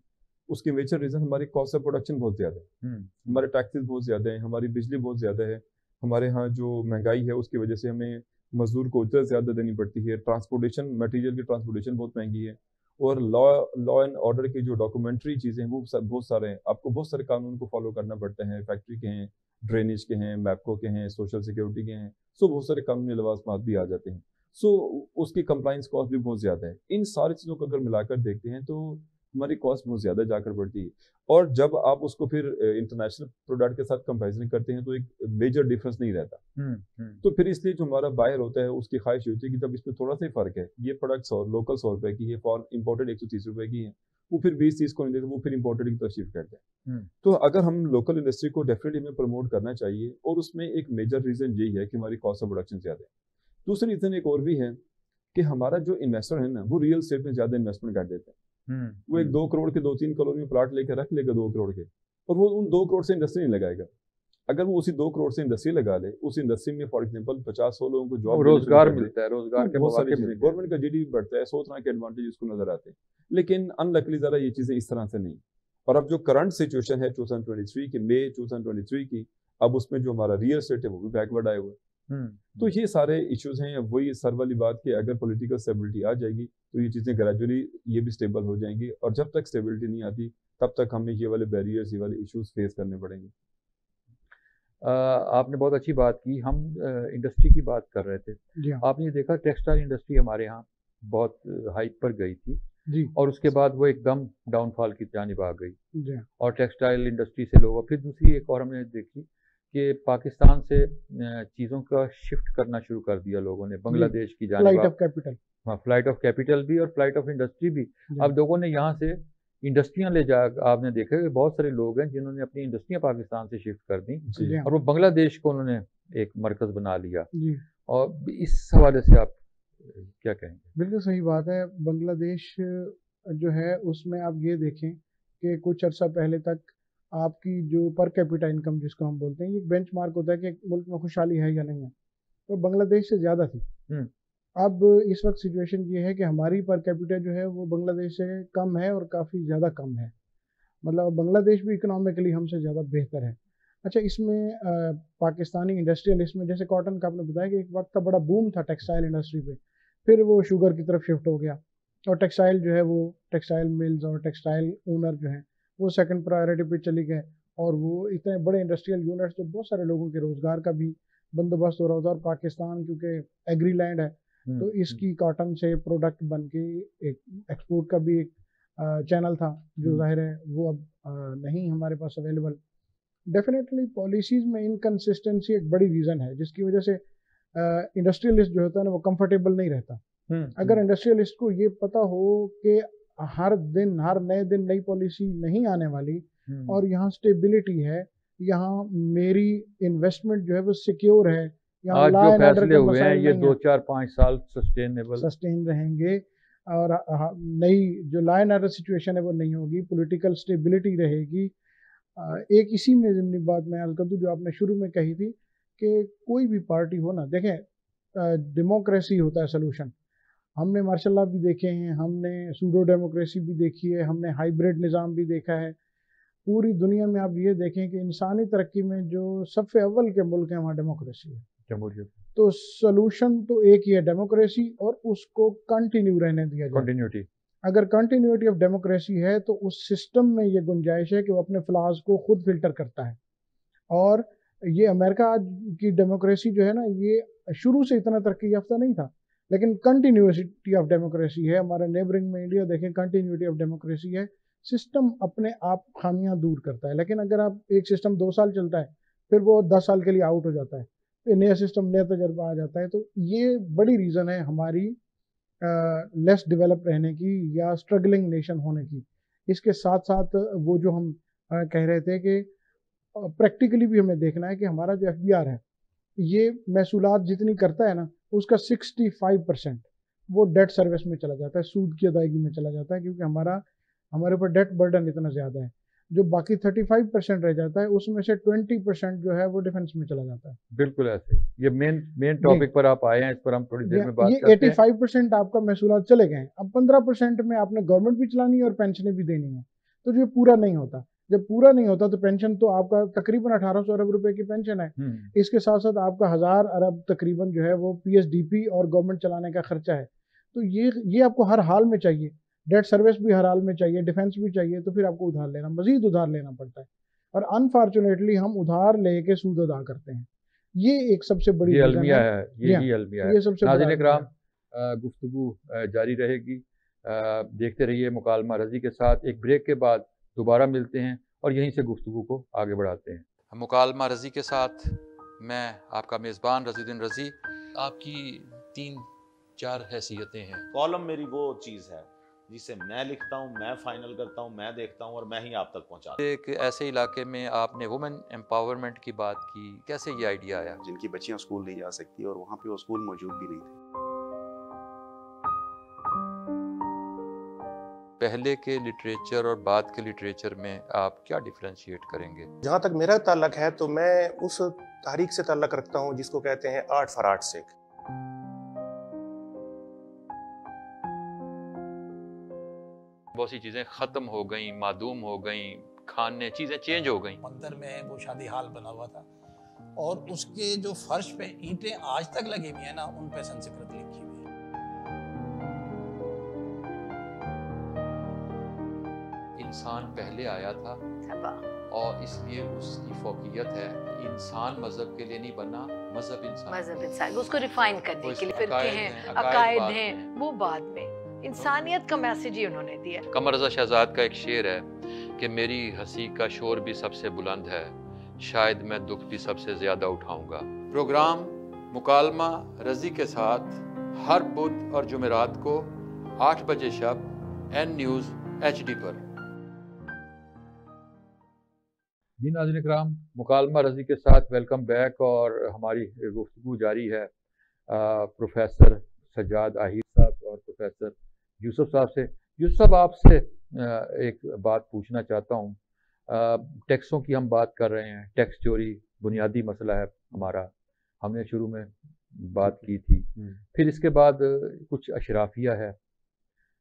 उसके मेजर रीजन हमारी कॉस्ट ऑफ प्रोडक्शन बहुत ज्यादा है, हमारे टैक्सेस बहुत ज्यादा है, हमारी बिजली बहुत ज्यादा है, हमारे यहाँ जो महंगाई है उसकी वजह से हमें मजदूर को उजरत ज्यादा देनी पड़ती है, ट्रांसपोर्टेशन, मटीरियल की ट्रांसपोर्टेशन बहुत महंगी है, और लॉ एंड ऑर्डर की जो डॉक्यूमेंट्री चीज़ें हैं वो बहुत सारे हैं, आपको बहुत सारे कानून को फॉलो करना पड़ता है, फैक्ट्री के हैं, ड्रेनेज के हैं, मैपको के हैं, सोशल सिक्योरिटी के हैं, सो बहुत सारे कानूनी लवाजमात भी आ जाते हैं। सो उसकी कंप्लाइंस कॉस्ट भी बहुत ज़्यादा है। इन सारी चीज़ों को अगर मिलाकर देखते हैं तो हमारी कॉस्ट बहुत ज़्यादा जाकर पड़ती है, और जब आप उसको फिर इंटरनेशनल प्रोडक्ट के साथ कंपैरिजन करते हैं तो एक मेजर डिफरेंस नहीं रहता। तो फिर इसलिए जो हमारा बायर होता है उसकी ख्वाहिश होती है कि जब इसमें थोड़ा सा ही फर्क है, ये प्रोडक्ट लोकल 100 रुपए की है, फॉर इम्पोर्टेड 130 रुपए की है, वो फिर 20-30 को नहीं देते, वो फिर इम्पोर्टेड की तरफ शिफ्ट करते हैं। तो अगर हम लोकल इंडस्ट्री को डेफिनेटली हमें प्रमोट करना चाहिए, और उसमें एक मेजर रीज़न यही है कि हमारी कॉस्ट ऑफ प्रोडक्शन ज़्यादा है। दूसरी रीज़न एक और भी है कि हमारा जो इन्वेस्टर है ना, वो रियल एस्टेट में ज़्यादा इन्वेस्टमेंट कर देते हैं। वो एक 2 करोड़ के 2-3 करोड़ में प्लाट लेकर रख लेगा 2 करोड़ के, और वो उन 2 करोड़ से इंडस्ट्री नहीं लगाएगा। अगर वो उसी 2 करोड़ से इंडस्ट्री लगा ले, उस इंडस्ट्री में फॉर एग्जांपल 50-100 लोगों को जॉब, रोजगार मिलता है, रोजगार के बहुत सारी मौके चीजें, मिलते हैं। गवर्नमेंट का जीडीपी बढ़ता है, 100 तरह के एडवांटेज उसको नजर आते हैं। लेकिन अनलकली ज़रा ये चीज़ें इस तरह से नहीं। और अब जो करंट सिचुएशन है 2023 की, मई 2023 की, अब उसमें जो हमारा रियल एस्टेट है वो भी बैकवर्ड आए हुए। तो ये सारे इश्यूज हैं। वही सर वाली बात कि अगर पॉलिटिकल स्टेबिलिटी आ जाएगी तो ये चीज़ें ग्रेजुअली ये भी स्टेबल हो जाएंगी, और जब तक स्टेबिलिटी नहीं आती तब तक हमें ये वाले बैरियर्स, ये वाले इश्यूज फेस करने पड़ेंगे। आपने बहुत अच्छी बात की। हम इंडस्ट्री की बात कर रहे थे। जी हाँ। आपने देखा टेक्सटाइल इंडस्ट्री हमारे यहाँ बहुत हाइप पर गई थी, जी और उसके बाद वो एकदम डाउनफॉल की जानिब आ गई, जी हाँ। और टेक्सटाइल इंडस्ट्री से लोग, फिर दूसरी एक और हमने देखी कि पाकिस्तान से चीज़ों का शिफ्ट करना शुरू कर दिया लोगों ने बांग्लादेश की फ्लाइट जानिब। Of capital. हाँ, फ्लाइट ऑफ कैपिटल भी और फ्लाइट ऑफ इंडस्ट्री भी। अब लोगों ने यहाँ से इंडस्ट्रियाँ ले जा, आपने देखा कि बहुत सारे लोग हैं जिन्होंने अपनी इंडस्ट्रियाँ पाकिस्तान से शिफ्ट कर दी, जी हाँ। और वो बांग्लादेश को उन्होंने एक मरकज़ बना लिया। जी और इस हवाले से आप क्या कहेंगे? बिल्कुल सही बात है। बांग्लादेश जो है उसमें आप ये देखें कि कुछ अर्सा पहले तक आपकी जो पर कैपिटा इनकम जिसको हम बोलते हैं, ये बेंचमार्क होता है कि एक मुल्क में खुशहाली है या नहीं है, तो बांग्लादेश से ज़्यादा थी। अब इस वक्त सिचुएशन ये है कि हमारी पर कैपिटा जो है वो बांग्लादेश से कम है, और काफ़ी ज़्यादा कम है। मतलब बांग्लादेश भी इकोनॉमिकली हमसे ज़्यादा बेहतर है। अच्छा, इसमें पाकिस्तानी इंडस्ट्रियलिस्ट में जैसे कॉटन का आपने बताया कि एक वक्त का बड़ा बूम था टेक्सटाइल इंडस्ट्री पे, फिर वो शुगर की तरफ शिफ्ट हो गया, और टेक्सटाइल जो है वो टेक्सटाइल मिल्स और टेक्सटाइल ओनर जो हैं वो सेकंड प्रायोरिटी पे चली गए, और वो इतने बड़े इंडस्ट्रियल यूनिट्स तो बहुत सारे लोगों के रोज़गार का भी बंदोबस्त हो रहा होता है। और पाकिस्तान क्योंकि एग्री लैंड है, तो इसकी कॉटन से प्रोडक्ट बन के एक एक्सपोर्ट का भी एक चैनल था, जो जाहिर है वो अब नहीं हमारे पास अवेलेबल। डेफिनेटली पॉलिसीज़ में इनकन्सिस्टेंसी एक बड़ी रीज़न है, जिसकी वजह से इंडस्ट्रियलिस्ट जो होता है ना वो कंफर्टेबल नहीं रहता। अगर इंडस्ट्रियलिस्ट को ये पता हो कि हर दिन, हर नए दिन नई पॉलिसी नहीं आने वाली, और यहाँ स्टेबिलिटी है, यहाँ मेरी इन्वेस्टमेंट जो है वो सिक्योर है, यहाँ आज लॉ जो एंड ऑर्डर फैसले के हुए हैं मसाइल ये नहीं हैं, 2-4-5 साल सस्टेन रहेंगे, और नई जो लॉ एंड ऑर्डर सिचुएशन है वो नहीं होगी, पॉलिटिकल स्टेबिलिटी रहेगी। एक इसी में ज़िम्नी बात मैं अर्ज़ कर दूँ जो आपने शुरू में कही थी कि कोई भी पार्टी हो ना, देखें डेमोक्रेसी होता है सोल्यूशन। हमने मार्शल लॉ भी देखे हैं, हमने सूडो डेमोक्रेसी भी देखी है, हमने हाइब्रिड निज़ाम भी देखा है। पूरी दुनिया में आप ये देखें कि इंसानी तरक्की में जो सबसे अव्वल के मुल्क हैं वहाँ डेमोक्रेसी है, जमहूरियत। तो सोल्यूशन तो एक ही है, डेमोक्रेसी, और उसको कंटिन्यू रहने दिया जाए। कंटिन्यूटी। अगर कंटिन्यूटी ऑफ डेमोक्रेसी है तो उस सिस्टम में ये गुंजाइश है कि वो अपने फ्लॉज को खुद फिल्टर करता है। और ये अमेरिका की डेमोक्रेसी जो है ना, ये शुरू से इतना तरक्की याफ्ता नहीं था, लेकिन कंटिन्यूटी ऑफ डेमोक्रेसी है। हमारे नेबरिंग में इंडिया देखें, कंटिन्यूटी ऑफ डेमोक्रेसी है। सिस्टम अपने आप खामियां दूर करता है, लेकिन अगर आप एक सिस्टम 2 साल चलता है फिर वो 10 साल के लिए आउट हो जाता है, फिर नया सिस्टम, नया तजर्बा आ जाता है। तो ये बड़ी रीज़न है हमारी लेस डेवलप रहने की या स्ट्रगलिंग नेशन होने की। इसके साथ साथ वो जो हम कह रहे थे कि प्रैक्टिकली भी हमें देखना है कि हमारा जो FBR है ये महसूलात जितनी करता है ना, उसका 65% वो डेट सर्विस में चला जाता है, सूद की अदायगी में चला जाता है, क्योंकि हमारे ऊपर डेट बर्डन इतना ज़्यादा है। जो बाकी 35% रह जाता है उसमें से 20% जो है वो डिफेंस में चला जाता है। बिल्कुल ऐसे। ये मेन टॉपिक पर आप आए हैं, इस पर हम थोड़ी देर में बात ये करते हैं। 85% आपका महसूलात चले गए हैं, अब 15% में आपने गवर्नमेंट भी चलानी है और पेंशनें भी देनी है, तो जो पूरा नहीं होता, जब पूरा नहीं होता तो पेंशन तो आपका तकरीबन 1800 अरब रुपए की पेंशन है, इसके साथ साथ आपका 1000 अरब तकरीबन जो है वो PSDP और गवर्नमेंट चलाने का खर्चा है। तो ये आपको हर हाल में चाहिए। डेट सर्विस भी हर हाल में चाहिए, डिफेंस भी चाहिए, तो फिर आपको उधार लेना, मजीद उधार लेना पड़ता है। और अनफॉर्चुनेटली हम उधार लेके सूद अदा करते हैं। ये एक सबसे बड़ी ये रीज़न अलमिया है। है, यही अलमिया है। ये सबसे बड़ा नाज़रीन अलमिया इकराम, गुफ्तगू जारी रहेगी। देखते रहिए मुकालमा रज़ी के साथ। एक ब्रेक के बाद दोबारा मिलते हैं और यहीं से गुफ्तगू को आगे बढ़ाते हैं। मुकालमा रज़ी के साथ मैं आपका मेज़बान रज़ीउद्दीन रज़ी। आपकी 3-4 हैसियतें हैं। कॉलम मेरी वो चीज़ है जिसे मैं लिखता हूँ, मैं फाइनल करता हूँ, मैं देखता हूँ और मैं ही आप तक पहुँचाता हूँ। एक ऐसे इलाके में आपने वुमेन एम्पावरमेंट की बात की, कैसे ये आइडिया आया? जिनकी बच्चियां स्कूल नहीं जा सकती और वहाँ पे वो स्कूल मौजूद भी नहीं थे। पहले के लिटरेचर और बाद के लिटरेचर में आप क्या डिफरेंशिएट करेंगे? जहाँ तक मेरा ताल्लुक है तो मैं उस तारीख से ताल्लुक रखता हूँ जिसको कहते हैं आर्ट फॉर आर्ट सेक। बहुत सी चीज़ें ख़त्म हो गई, मादूम हो गई, खाने चीज़ें चेंज हो गई। मंदिर में वो शादी हाल बना हुआ था और उसके जो फर्श पे ईंटें आज तक लगी हुई है ना, उन पे संस्कृत लिखी हुई है। इंसान पहले आया था और इसलिए उसकी फोकियत है। इंसान मजहब के लिए नहीं बना, मजहब इंसान। उसको रिफाइन करने के लिए फिरके हैं, अकायद हैं, वो बाद में। इंसानियत का मैसेज ही उन्होंने दिया। कमर रज़ा शहजाद का एक शेर है कि मेरी हंसी का शोर भी सबसे बुलंद है, शायद मैं दुख भी सबसे ज्यादा उठाऊंगा। प्रोग्राम मुकालमा रज़ी के साथ हर बुध और जुमेरात को 8 बजे शब N News HD पर। जी नाज़रीन इकराम, मुकालमा रज़ी के साथ वेलकम बैक और हमारी गुफ्तगू जारी है प्रोफेसर सज्जाद आहिर साहब और प्रोफेसर यूसुफ साहब से। यूसुफ साहब, आपसे एक बात पूछना चाहता हूँ। टैक्सों की हम बात कर रहे हैं, टैक्स चोरी बुनियादी मसला है हमारा, हमने शुरू में बात की थी। फिर इसके बाद कुछ अशराफिया है,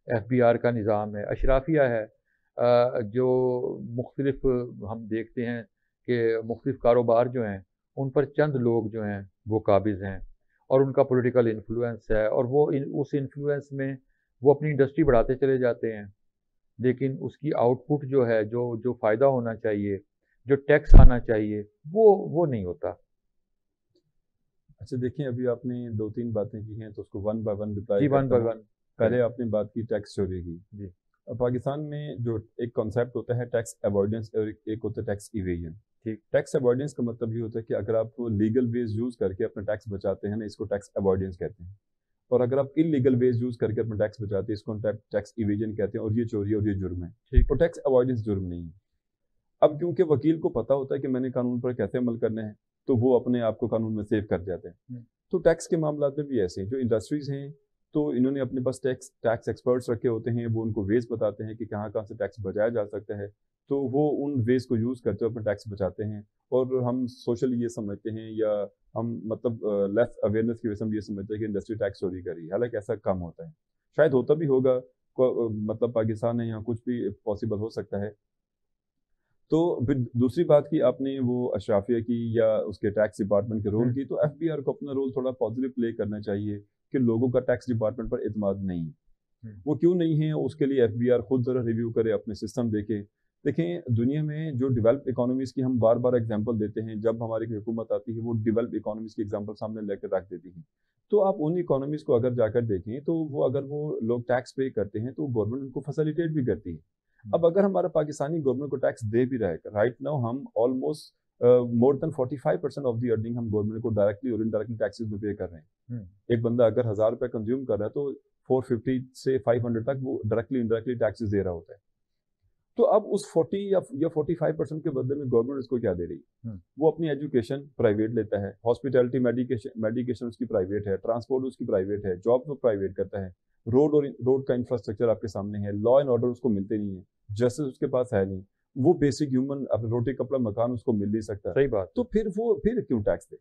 FBI का निज़ाम है, अशराफिया है जो मुख्तलिफ हम देखते हैं कि मुख्तलिफ कारोबार जो हैं उन पर चंद लोग जो हैं वो काबिज़ हैं और उनका पॉलिटिकल इन्फ्लुएंस है और वो उस इन्फ्लुएंस में वो अपनी इंडस्ट्री बढ़ाते चले जाते हैं, लेकिन उसकी आउटपुट जो है, जो फ़ायदा होना चाहिए, जो टैक्स आना चाहिए, वो नहीं होता। अच्छा देखिए, अभी आपने 2-3 बातें की हैं तो उसको वन बाय वन रिप्लाई। जी, वन बाय वन। पहले आपने बात की टैक्स चोरी की। जी। पाकिस्तान में जो एक कॉन्सेप्ट होता है टैक्स अवॉइडेंस और एक होता है टैक्स इवेजन। ठीक। टैक्स अवॉइडेंस का मतलब ये होता है कि अगर आप लीगल वेज यूज करके अपना टैक्स बचाते हैं ना, इसको टैक्स अवॉइडेंस कहते हैं। और अगर आप इलीगल वेज यूज करके अपना टैक्स बचाते हैं, इसको टैक्स इवेजन कहते हैं। और ये चोरी और ये जुर्म है। ठीक। और टैक्स अवॉइडेंस जुर्म नहीं है। अब क्योंकि वकील को पता होता है कि मैंने कानून पर कैसे अमल करना है, तो वो अपने आप को कानून में सेव कर जाते हैं। तो टैक्स के मामला में भी ऐसे हैं, जो इंडस्ट्रीज हैं तो इन्होंने अपने पास टैक्स एक्सपर्ट्स रखे होते हैं, वो उनको वेज बताते हैं कि कहाँ से टैक्स बचाया जा सकता है, तो वो उन वेज को यूज़ करते हुए अपना टैक्स बचाते हैं। और हम सोशली ये समझते हैं या हम मतलब लेस अवेयरनेस की वजह से हम ये समझते हैं कि इंडस्ट्री टैक्स चोरी करी, हालांकि ऐसा कम होता है, शायद होता भी होगा, मतलब पाकिस्तान है यहाँ कुछ भी पॉसिबल हो सकता है। तो फिर दूसरी बात की आपने वो अशराफिया की या उसके टैक्स डिपार्टमेंट के रोल की, तो FBI को अपना रोल थोड़ा पॉजिटिव प्ले करना चाहिए कि लोगों का टैक्स डिपार्टमेंट पर एतमाद नहीं है। वो क्यों नहीं है, उसके लिए FBI खुद ज़रा रिव्यू करे, अपने सिस्टम देखे। देखें, दुनिया में जो डेवलप इकोनॉमीज़ की हम बार बार एग्जांपल देते हैं, जब हमारी की हुकूमत आती है वो डेवलप इकोनॉमीज़ की एग्जांपल सामने लेकर रख देती है। तो आप उन इकोनॉमीज़ को अगर जाकर देखें तो वो अगर वो लोग टैक्स पे करते हैं तो गवर्नमेंट उनको फैसिलिटेट भी करती है। अब अगर हमारा पाकिस्तानी गवर्नमेंट को टैक्स दे भी रहा है, राइट नाउ हम almost more than 45% of the earning हम गवर्नमेंट को डायरेक्टली और इनडायरेक्टली टैक्सेस में पे कर रहे हैं। एक बंदा अगर 1000 रुपये कंज्यूम कर रहा है तो 450 से 500 तक वो डायरेक्टली इनडायरेक्टली टैक्सेस दे रहा होता है। तो अब उस 40 या 45% के बदले में गवर्नमेंट इसको क्या दे रही है? वो अपनी एजुकेशन प्राइवेट लेता है, हॉस्पिटैलिटी मेडिकेशन उसकी प्राइवेट है, ट्रांसपोर्ट उसकी प्राइवेट है, जॉब वो प्राइवेट करता है, रोड का इंफ्रास्ट्रक्चर आपके सामने है, लॉ एंड ऑर्डर उसको मिलते नहीं है, जस्टिस उसके पास है नहीं, वो बेसिक ह्यूमन अपने रोटी कपड़ा मकान उसको मिल नहीं सकता। सही बात। तो फिर क्यों टैक्स दे?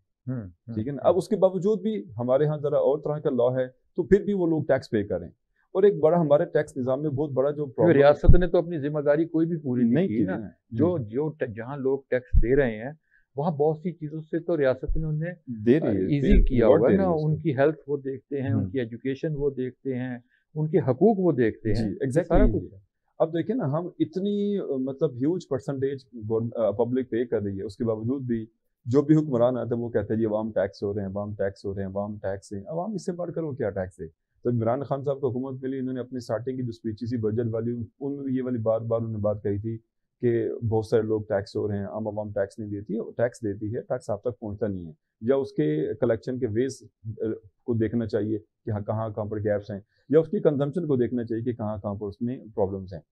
ठीक है ना। अब उसके बावजूद भी हमारे यहाँ जरा और तरह का लॉ है, तो फिर भी वो लोग टैक्स पे करें। और एक बड़ा हमारे टैक्स निजाम में बहुत बड़ा जो प्रॉब्लम, रियासत ने तो अपनी जिम्मेदारी कोई भी पूरी नहीं की ना। जो जहाँ लोग टैक्स दे रहे हैं वहाँ बहुत सी चीजों से तो रियासत ने उन्हें दे रही है, इजी किया हुआ है ना। उनकी हेल्थ वो देखते हैं, उनकी एजुकेशन वो देखते हैं, उनके हकूक वो देखते जी हैं, एग्जैक्टली सारा कुछ है। अब देखिए ना, हम इतनी मतलब ह्यूज परसेंटेज पब्लिक पे कर रही है, उसके बावजूद भी जो भी हुक्मरान आता है वो कहते हैं जी अवाम टैक्स हो रहे हैं, अवाम टैक्स हो रहे हैं, अवाम टैक्स है। अवाम इससे बढ़कर वो क्या टैक्स है? तो इमरान खान साहब को हुकूमत मिली, इन्होंने अपनी स्टार्टिंग की जो स्पीचेस थी बजट वाली, उनमें भी ये वाली बार बार उन्होंने बात कही थी कि बहुत सारे लोग टैक्स हो रहे हैं, आम अवाम टैक्स नहीं देती है, टैक्स देती है, टैक्स आप तक पहुंचता नहीं है, या उसके कलेक्शन के वेज को देखना चाहिए कि हाँ कहाँ कहाँ पर गैप्स हैं, या उसकी कंजम्पशन को देखना चाहिए कि कहाँ कहाँ पर उसमें प्रॉब्लम्स हैं।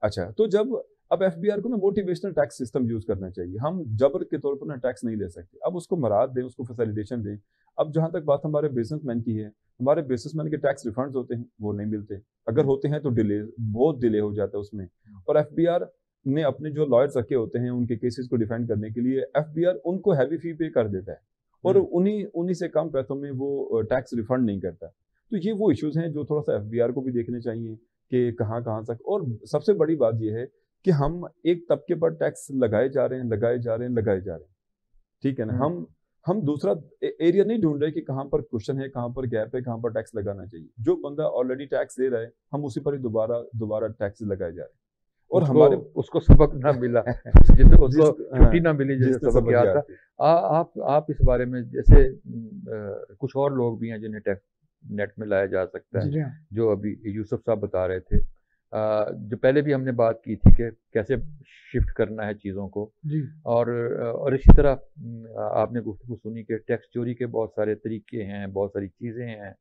अच्छा, तो जब अब एफबीआर को ना मोटिवेशनल टैक्स सिस्टम यूज करना चाहिए, हम जबर के तौर पर ना टैक्स नहीं ले सकते, अब उसको मराद दें, उसको फैसिलिटेशन दें। अब जहां तक बात हमारे बिजनेसमैन की है, हमारे बिजनेसमैन के टैक्स रिफंड्स होते हैं, वो नहीं मिलते, अगर होते हैं तो डिले, बहुत डिले हो जाता है उसमें। और एफबीआर ने अपने जो लॉयर्स रखे होते हैं उनके केसेस को डिफेंड करने के लिए, एफबीआर उनको हैवी फी पे कर देता है और उन्हीं से कम पैसों में वो टैक्स रिफंड नहीं करता। तो ये वो इश्यूज हैं जो थोड़ा सा एफबीआर को भी देखने चाहिए कि कहाँ कहाँ तक। और सबसे बड़ी बात यह है कि हम एक तबके पर टैक्स लगाए जा रहे हैं, ठीक है ना। हम दूसरा एरिया नहीं ढूंढ रहे कि कहाँ पर क्वेश्चन है, कहाँ पर गैप है, कहाँ पर टैक्स लगाना चाहिए। जो बंदा ऑलरेडी टैक्स दे रहा है, हम उसी पर ही दोबारा टैक्स लगाए जा रहे हैं। और हमारे उसको सबक ना मिला, जैसे उसको छुट्टी ना मिली, जैसे जिसने सबक याद याद था। आप इस बारे में, जैसे कुछ और लोग भी हैं जिन्हें टैक्स नेट में लाया जा सकता जी है, हाँ। जो अभी यूसुफ साहब बता रहे थे, जो पहले भी हमने बात की थी कि कैसे शिफ्ट करना है चीज़ों को। जी। और इसी तरह आपने गुफ्तगू सुनी कि टैक्स चोरी के बहुत सारे तरीके हैं, बहुत सारी चीज़ें हैं,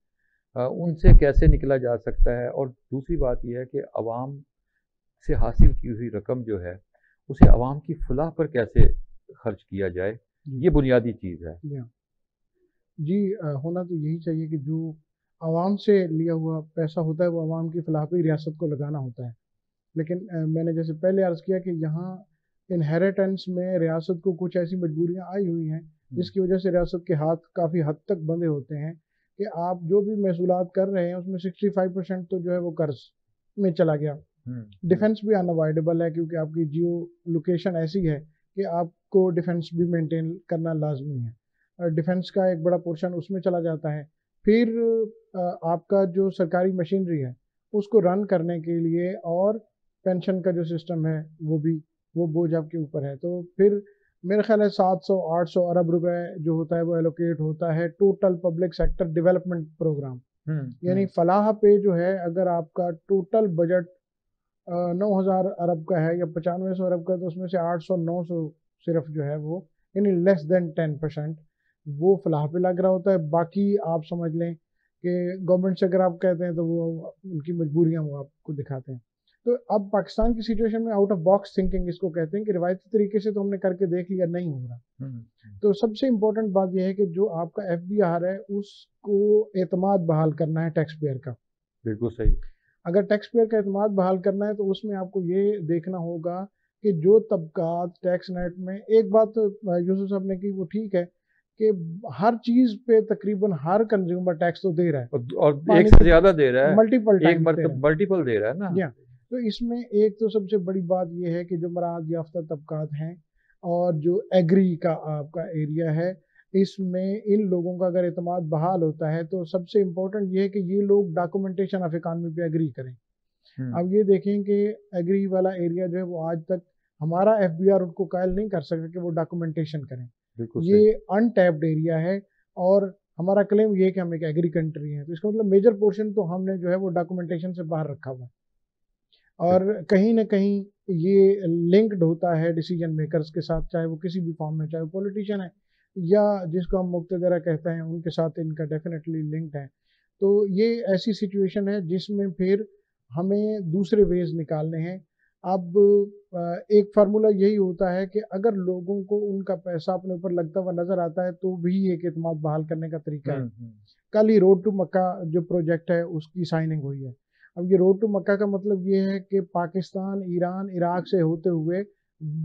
उनसे कैसे निकला जा सकता है। और दूसरी बात यह है कि अवाम से हासिल की हुई रकम जो है उसे अवाम की फलाह पर कैसे खर्च किया जाए, ये बुनियादी चीज़ है। जी, होना तो यही चाहिए कि जो आवाम से लिया हुआ पैसा होता है वो आवाम की फलाह पे रियासत को लगाना होता है। लेकिन मैंने जैसे पहले अर्ज़ किया कि यहाँ इनहेरिटेंस में रियासत को कुछ ऐसी मजबूरियाँ आई हुई हैं जिसकी वजह से रियासत के हाथ काफ़ी हद तक बंधे होते हैं कि आप जो भी महसूलात कर रहे हैं उसमें 65% तो जो है वो कर्ज में चला गया। डिफेंस भी अनअवॉइडेबल है क्योंकि आपकी जियो लोकेशन ऐसी है कि आपको डिफेंस भी मेंटेन करना लाजमी है, और डिफेंस का एक बड़ा पोर्शन उसमें चला जाता है। फिर आपका जो सरकारी मशीनरी है उसको रन करने के लिए और पेंशन का जो सिस्टम है वो बोझ आपके ऊपर है। तो फिर मेरे ख्याल है 700-800 अरब रुपए जो होता है वो एलोकेट होता है total public sector development programme. यानी फलाह पे जो है, अगर आपका टोटल बजट 9,000 अरब का है या 9500 अरब का, तो उसमें से 800-900 सिर्फ जो है वो, यानी लेस देन 10% वो फलाह पे लग रहा होता है। बाकी आप समझ लें कि गवर्नमेंट से अगर आप कहते हैं तो वो उनकी मजबूरियां वो आपको दिखाते हैं। तो अब पाकिस्तान की सिचुएशन में आउट ऑफ बॉक्स थिंकिंग इसको कहते हैं कि रिवायती तरीके से तो हमने करके देख लिया, नहीं हो रहा। तो सबसे इम्पोर्टेंट बात यह है कि जो आपका एफबीआर है उसको एतमाद बहाल करना है टैक्स पेयर का। बिल्कुल सही। अगर टैक्स पेयर का एतमाद बहाल करना है तो उसमें आपको ये देखना होगा कि जो तबकात टैक्स नेट में, एक बात तो यूसुफ साहब ने की वो ठीक है कि हर चीज पे तकरीबन हर कंज्यूमर टैक्स तो दे रहा है, और एक से ज्यादा दे रहा है, मल्टीपल दे रहा है ना। तो इसमें एक तो सबसे बड़ी बात यह है कि जो मराद याफ्ता तबकात हैं और जो एग्री का आपका एरिया है, इसमें इन लोगों का अगर एतमाद बहाल होता है तो सबसे इम्पोर्टेंट ये है कि ये लोग डॉक्यूमेंटेशन ऑफ इकानमी पे एग्री करें। अब ये देखें कि एग्री वाला एरिया जो है वो आज तक हमारा एफबीआर उनको कायल नहीं कर सका कि वो डॉक्यूमेंटेशन करें। ये अनटैप्ड एरिया है और हमारा क्लेम ये है कि हम एक एग्री कंट्री हैं, तो इसका मतलब मेजर पोर्शन तो हमने जो है वो डॉक्यूमेंटेशन से बाहर रखा हुआ है। और कहीं ना कहीं ये लिंक्ड होता है डिसीजन मेकर्स के साथ, चाहे वो किसी भी फॉर्म में, चाहे वो पॉलिटिशियन है या जिसको हम मुक्तदरा कहते हैं, उनके साथ इनका डेफिनेटली लिंक्ड है। तो ये ऐसी सिचुएशन है जिसमें फिर हमें दूसरे वेज निकालने हैं। अब एक फार्मूला यही होता है कि अगर लोगों को उनका पैसा अपने ऊपर लगता हुआ नजर आता है तो भी एक एतमाद बहाल करने का तरीका है। कल ही रोड टू मक्का जो प्रोजेक्ट है उसकी साइनिंग हुई है। अब ये रोड टू मक्का का मतलब ये है कि पाकिस्तान, ईरान, इराक से होते हुए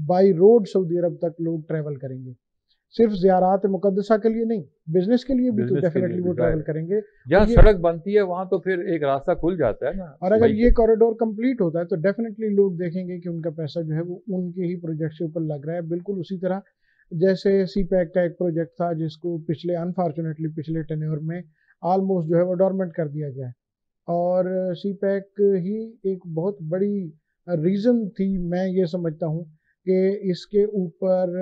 बाई रोड सऊदी अरब तक लोग ट्रैवल करेंगे, सिर्फ ज़ियारात मुकद्दसा के लिए नहीं, बिजनेस के लिए भी तो डेफिनेटली वो ट्रैवल करेंगे। जहाँ सड़क बनती है वहाँ तो फिर एक रास्ता खुल जाता है ना। और अगर ये कॉरिडोर कंप्लीट होता है तो डेफिनेटली लोग देखेंगे कि उनका पैसा जो है वो उनके ही प्रोजेक्ट से ऊपर लग रहा है। बिल्कुल उसी तरह जैसे सी पैक का एक प्रोजेक्ट था जिसको अनफॉर्चुनेटली पिछले टेन्योर में ऑलमोस्ट जो है वो डोरमेंट कर दिया गया है। और सी पैक ही एक बहुत बड़ी रीज़न थी, मैं ये समझता हूँ कि इसके ऊपर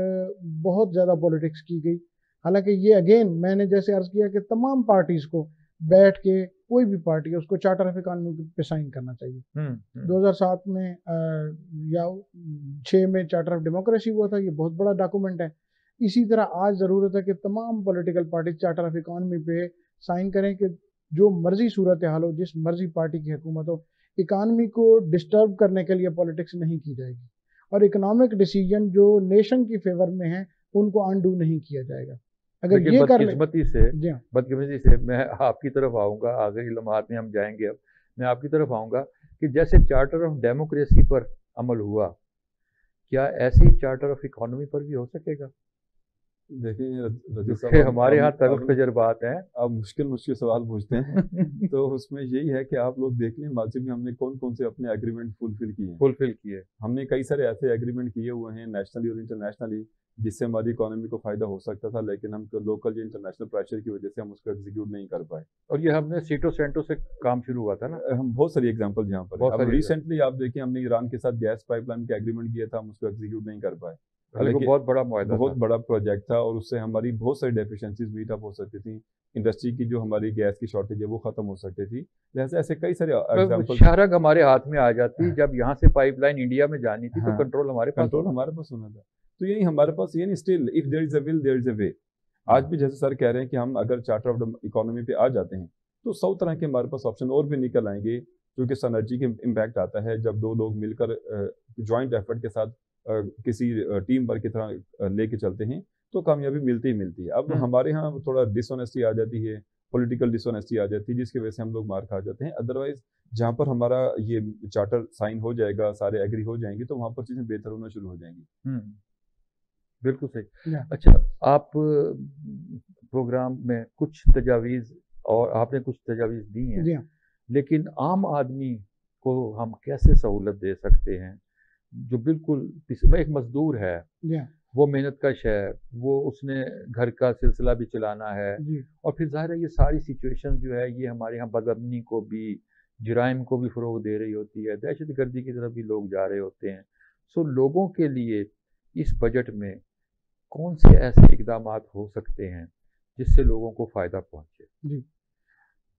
बहुत ज़्यादा पॉलिटिक्स की गई। हालांकि ये अगेन मैंने जैसे अर्ज़ किया कि तमाम पार्टीज़ को बैठ के, कोई भी पार्टी है उसको चार्टर ऑफ इकॉनमी पे साइन करना चाहिए। 2007 में या 6 में चार्टर ऑफ डेमोक्रेसी हुआ था, ये बहुत बड़ा डॉक्यूमेंट है। इसी तरह आज ज़रूरत है कि तमाम political party charter of economy पे साइन करें कि जो मर्जी सूरत हाल हो, जिस मर्जी पार्टी की हुकूमत हो, इकानमी को डिस्टर्ब करने के लिए पॉलिटिक्स नहीं की जाएगी और इकोनॉमिक डिसीजन जो नेशन की फेवर में है उनको अनडू नहीं किया जाएगा। अगर ये कर ले, बदकिस्मती से मैं आपकी तरफ आऊँगा, आखिरी लम्हात में हम जाएंगे। अब मैं आपकी तरफ आऊँगा कि जैसे चार्टर ऑफ डेमोक्रेसी पर अमल हुआ, क्या ऐसे ही चार्टर ऑफ इकोनॉमी पर भी हो सकेगा? देखिए रजी साहब, हमारे यहाँ तल्ख तजर्बात हैं, आप मुश्किल सवाल पूछते हैं तो उसमें यही है कि आप लोग देख लें माजी में हमने कौन कौन से अपने एग्रीमेंट फुलफिल किए। हमने कई सारे ऐसे एग्रीमेंट किए हुए हैं नेशनली और इंटरनेशनली जिससे हमारी इकोनॉमी को फायदा हो सकता था, लेकिन हम लोकल या इंटरनेशनल प्रेशर की वजह से हम उसको एग्जीक्यूट नहीं कर पाए। और ये हमने सीटो सेंटो से काम शुरू हुआ था ना, हम बहुत सारी एग्जांपल यहाँ पर। अब रिसेंटली आप देखिए हमने ईरान के साथ गैस पाइपलाइन का एग्रीमेंट किया था, हम उसको एग्जीक्यूट नहीं कर पाए। बहुत बड़ा मुआहदा, बहुत बड़ा प्रोजेक्ट था और उससे हमारी बहुत सारी डेफिशिएंसीज मीट अप हो सकती थी। इंडस्ट्री की जो हमारी गैस की शॉर्टेज है वो खत्म हो सकती थी। जैसे ऐसे कई सारे एग्जांपल, शाहरग हमारे हाथ में आ जाती, जब यहाँ से पाइपलाइन इंडिया में जानी थी तो कंट्रोल हमारे पास होना था। तो यही हमारे पास, ये नहीं, still if there is a will there is a way. आज भी जैसे सर कह रहे हैं कि हम अगर चार्टर ऑफ इकोनॉमी पे आ जाते हैं तो 100 तरह के हमारे पास ऑप्शन और भी निकल आएंगे, क्योंकि सिनर्जी के इम्पैक्ट आता है जब दो लोग मिलकर ज्वाइंट एफर्ट के साथ किसी टीम वर्क की तरह लेके चलते हैं तो कामयाबी मिलती ही मिलती है। अब हमारे यहाँ थोड़ा डिसऑनेस्टी आ जाती है, पॉलिटिकल डिसऑनेस्टी आ जाती है, जिसकी वजह से हम लोग मार खा जाते हैं। अदरवाइज जहाँ पर हमारा ये चार्टर साइन हो जाएगा, सारे एग्री हो जाएंगे, तो वहाँ पर चीज़ें बेहतर होना शुरू हो जाएंगी। बिल्कुल सही। अच्छा, आप प्रोग्राम में कुछ तजावीज़ और आपने कुछ तजावीज़ दी हैं, लेकिन आम आदमी को हम कैसे सहूलत दे सकते हैं जो बिल्कुल एक मजदूर है, वो मेहनत कश है, वो उसने घर का सिलसिला भी चलाना है, और फिर जाहिर है ये सारी सिचुएशन जो है ये हमारे यहाँ बदअमनी को भी, जुराइम को भी फ़रोग दे रही होती है, दहशत गर्दी की तरफ भी लोग जा रहे होते हैं। सो लोगों के लिए इस बजट में कौन से ऐसे इकदाम हो सकते हैं जिससे लोगों को फ़ायदा पहुँचे? जी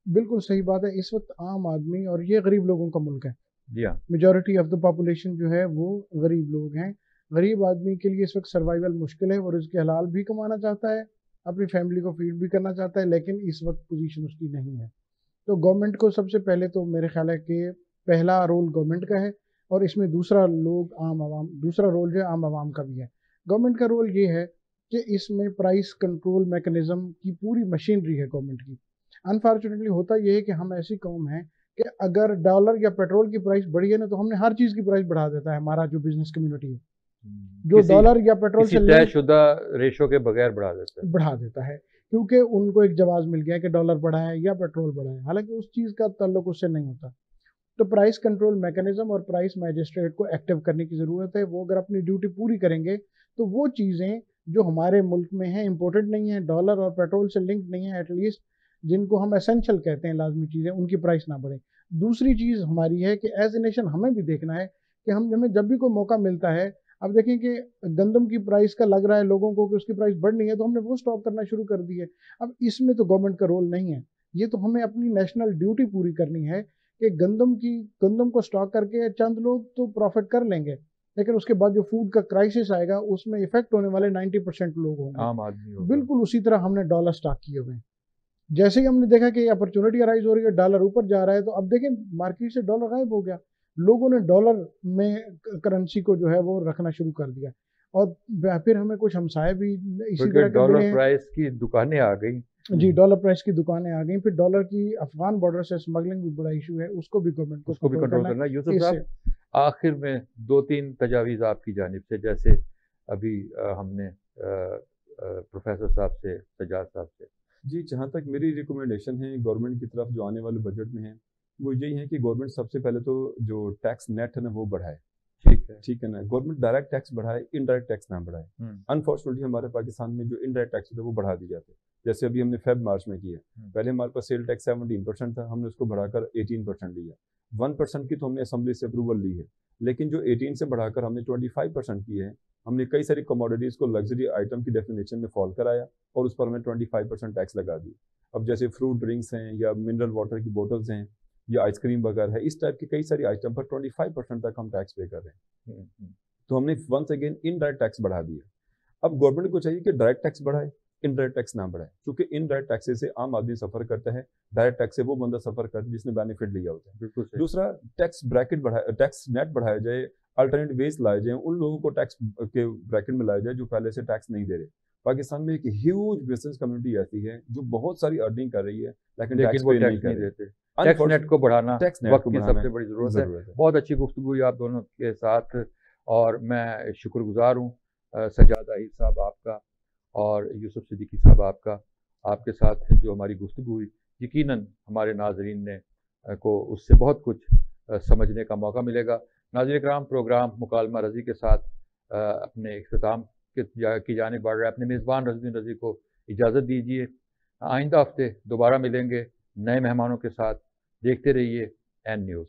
बिल्कुल सही बात है। इस वक्त आम आदमी, और ये गरीब लोगों का मुल्क है, जी हाँ, मेजॉरिटी ऑफ द पॉपुलेशन जो है वो गरीब लोग हैं। गरीब आदमी के लिए इस वक्त सर्वाइवल मुश्किल है और उसके हलाल भी कमाना चाहता है, अपनी फैमिली को फीड भी करना चाहता है, लेकिन इस वक्त पोजीशन उसकी नहीं है। तो गवर्नमेंट को सबसे पहले तो मेरे ख्याल है कि पहला रोल गवर्नमेंट का है, और इसमें दूसरा रोल जो है आम आवाम का भी है। गवर्नमेंट का रोल ये है कि इसमें प्राइस कंट्रोल मैकेनिज्म की पूरी मशीनरी है गवर्नमेंट की। अनफॉर्चुनेटली होता यह है कि हम ऐसी कौम है कि अगर डॉलर या पेट्रोल की प्राइस बढ़ी है ना, तो हमने हर चीज़ की प्राइस बढ़ा देता है। हमारा जो बिजनेस कम्युनिटी है जो डॉलर या पेट्रोल से तयशुदा रेशो के बगैर बढ़ा देता है, क्योंकि उनको एक जवाब मिल गया कि डॉलर बढ़ा है या पेट्रोल बढ़ा है, हालांकि उस चीज़ का ताल्लुक उससे नहीं होता। तो प्राइस कंट्रोल मैकेनिज्म और प्राइस मैजिस्ट्रेट को एक्टिव करने की ज़रूरत है। वो अगर अपनी ड्यूटी पूरी करेंगे तो वो चीज़ें जो हमारे मुल्क में हैं, इम्पोर्टेड नहीं है, डॉलर और पेट्रोल से लिंक नहीं है, एटलीस्ट जिनको हम एसेंशियल कहते हैं, लाजमी चीज़ें, उनकी प्राइस ना बढ़े। दूसरी चीज़ हमारी है कि एज ए नेशन हमें भी देखना है कि हमें जब भी कोई मौका मिलता है, अब देखें कि गंदम की प्राइस का लग रहा है लोगों को कि उसकी प्राइस बढ़नी है, तो हमने वो स्टॉप करना शुरू कर दी है। अब इसमें तो गवर्नमेंट का रोल नहीं है, ये तो हमें अपनी नेशनल ड्यूटी पूरी करनी है कि गंदम को स्टॉक करके चंद लोग तो प्रॉफिट कर लेंगे, लेकिन उसके बाद जो फूड का क्राइसिस आएगा उसमें इफेक्ट होने वाले 90% लोग होंगे, आम आदमी। बिल्कुल उसी तरह हमने डॉलर स्टॉक किए हुए हैं। जैसे ही हमने देखा कि अपॉर्चुनिटी अराइज हो रही है, डॉलर ऊपर जा रहा है, तो अब देखें मार्केट से डॉलर गायब हो गया, लोगों ने डॉलर में करेंसी को जो है वो रखना शुरू कर दिया। और फिर हमें कुछ हमसाए भी इसी तरह डॉलर प्राइस की दुकानें आ गई। जी, डॉलर प्राइस की दुकानें आ गई। फिर डॉलर की अफगान बॉर्डर से स्मगलिंग भी बड़ा इशू है, उसको भी गवर्नमेंट को कंट्रोल करना। यूसुफ साहब, आखिर में 2-3 तजावीज़ आपकी जानिब से, जैसे अभी हमने प्रोफेसर साहब से, सजाद साहब से। जी, जहाँ तक मेरी रिकमेंडेशन है गवर्नमेंट की तरफ जो आने वाले बजट में है, वो यही है कि गवर्नमेंट सबसे पहले तो जो टैक्स नेट है ना वो बढ़ाए। ठीक है ना, गवर्नमेंट डायरेक्ट टैक्स बढ़ाए, इनडायरेक्ट टैक्स ना बढ़ाए। अनफॉर्चुनेटली हमारे पाकिस्तान में जो इनडायरेक्ट टैक्स होते हैं वो बढ़ा दिए जाते हैं। जैसे अभी हमने फेब मार्च में किया, पहले हमारे पास सेल टैक्स 17% था, हमने उसको बढ़ाकर 18% लिया। 1% की तो हमने असेंबली से अप्रूवल ली है, लेकिन जो 18 से बढ़ाकर हमने 25% की है, हमने कई सारी कमोडिटीज़ को लग्जरी आइटम की डेफिनेशन में फॉल कराया और उस पर हमें 25% टैक्स लगा दी। अब जैसे फ्रूट ड्रिंक्स हैं या मिनरल वाटर की बोटल्स हैं या आइसक्रीम वगैरह है, इस टाइप की कई सारी आइटम पर 25% तक हम टैक्स पे कर रहे हैं। तो हमने वंस अगेन इनडायरेक्ट टैक्स बढ़ा दिया। अब गवर्नमेंट को चाहिए कि डायरेक्ट टैक्स बढ़ाए, इनडायरेक्ट टैक्स ना बढ़ाए, क्योंकि इनडायरेक्ट टैक्स से आम आदमी सफर करता है, डायरेक्ट टैक्स से वो बंदा सफर करता है जिसने बेनिफिट लिया होता है। बिल्कुल सही। दूसरा, टैक्स ब्रैकेट बढ़ाया, टैक्स नेट बढ़ाया जाए, अल्टरनेट वेज लाए जाए, उन लोगों को टैक्स के ब्रैकेट में लाया जाए जो पहले से टैक्स नहीं दे रहे। पाकिस्तान में एक ह्यूज बिजनेस कम्युनिटी ऐसी है जो बहुत सारी अर्निंग कर रही है, लेकिन टैक्स वो पे टैक्स नहीं देते। टैक्स नेट को बढ़ाना वक्त की सबसे बड़ी ज़रूरत है। बहुत अच्छी गुफ्तगू हुई आप दोनों के साथ और मैं शुक्रगुजार हूँ सज्जाद आहिर साहब आपका और यूसुफ सिद्दीकी साहब आपका। आपके साथ जो हमारी गुफ्तगू हुई, यकीनन हमारे नाजरीन ने को उससे बहुत कुछ समझने का मौका मिलेगा। नाज़रीन किराम, प्रोग्राम मुकालमा रज़ी के साथ अपने इख्तिताम की जानिब बढ़ रहा है। अपने मेज़बान रज़ीन रज़ी को इजाज़त दीजिए। आइंदा हफ्ते दोबारा मिलेंगे नए मेहमानों के साथ। देखते रहिए एन न्यूज़।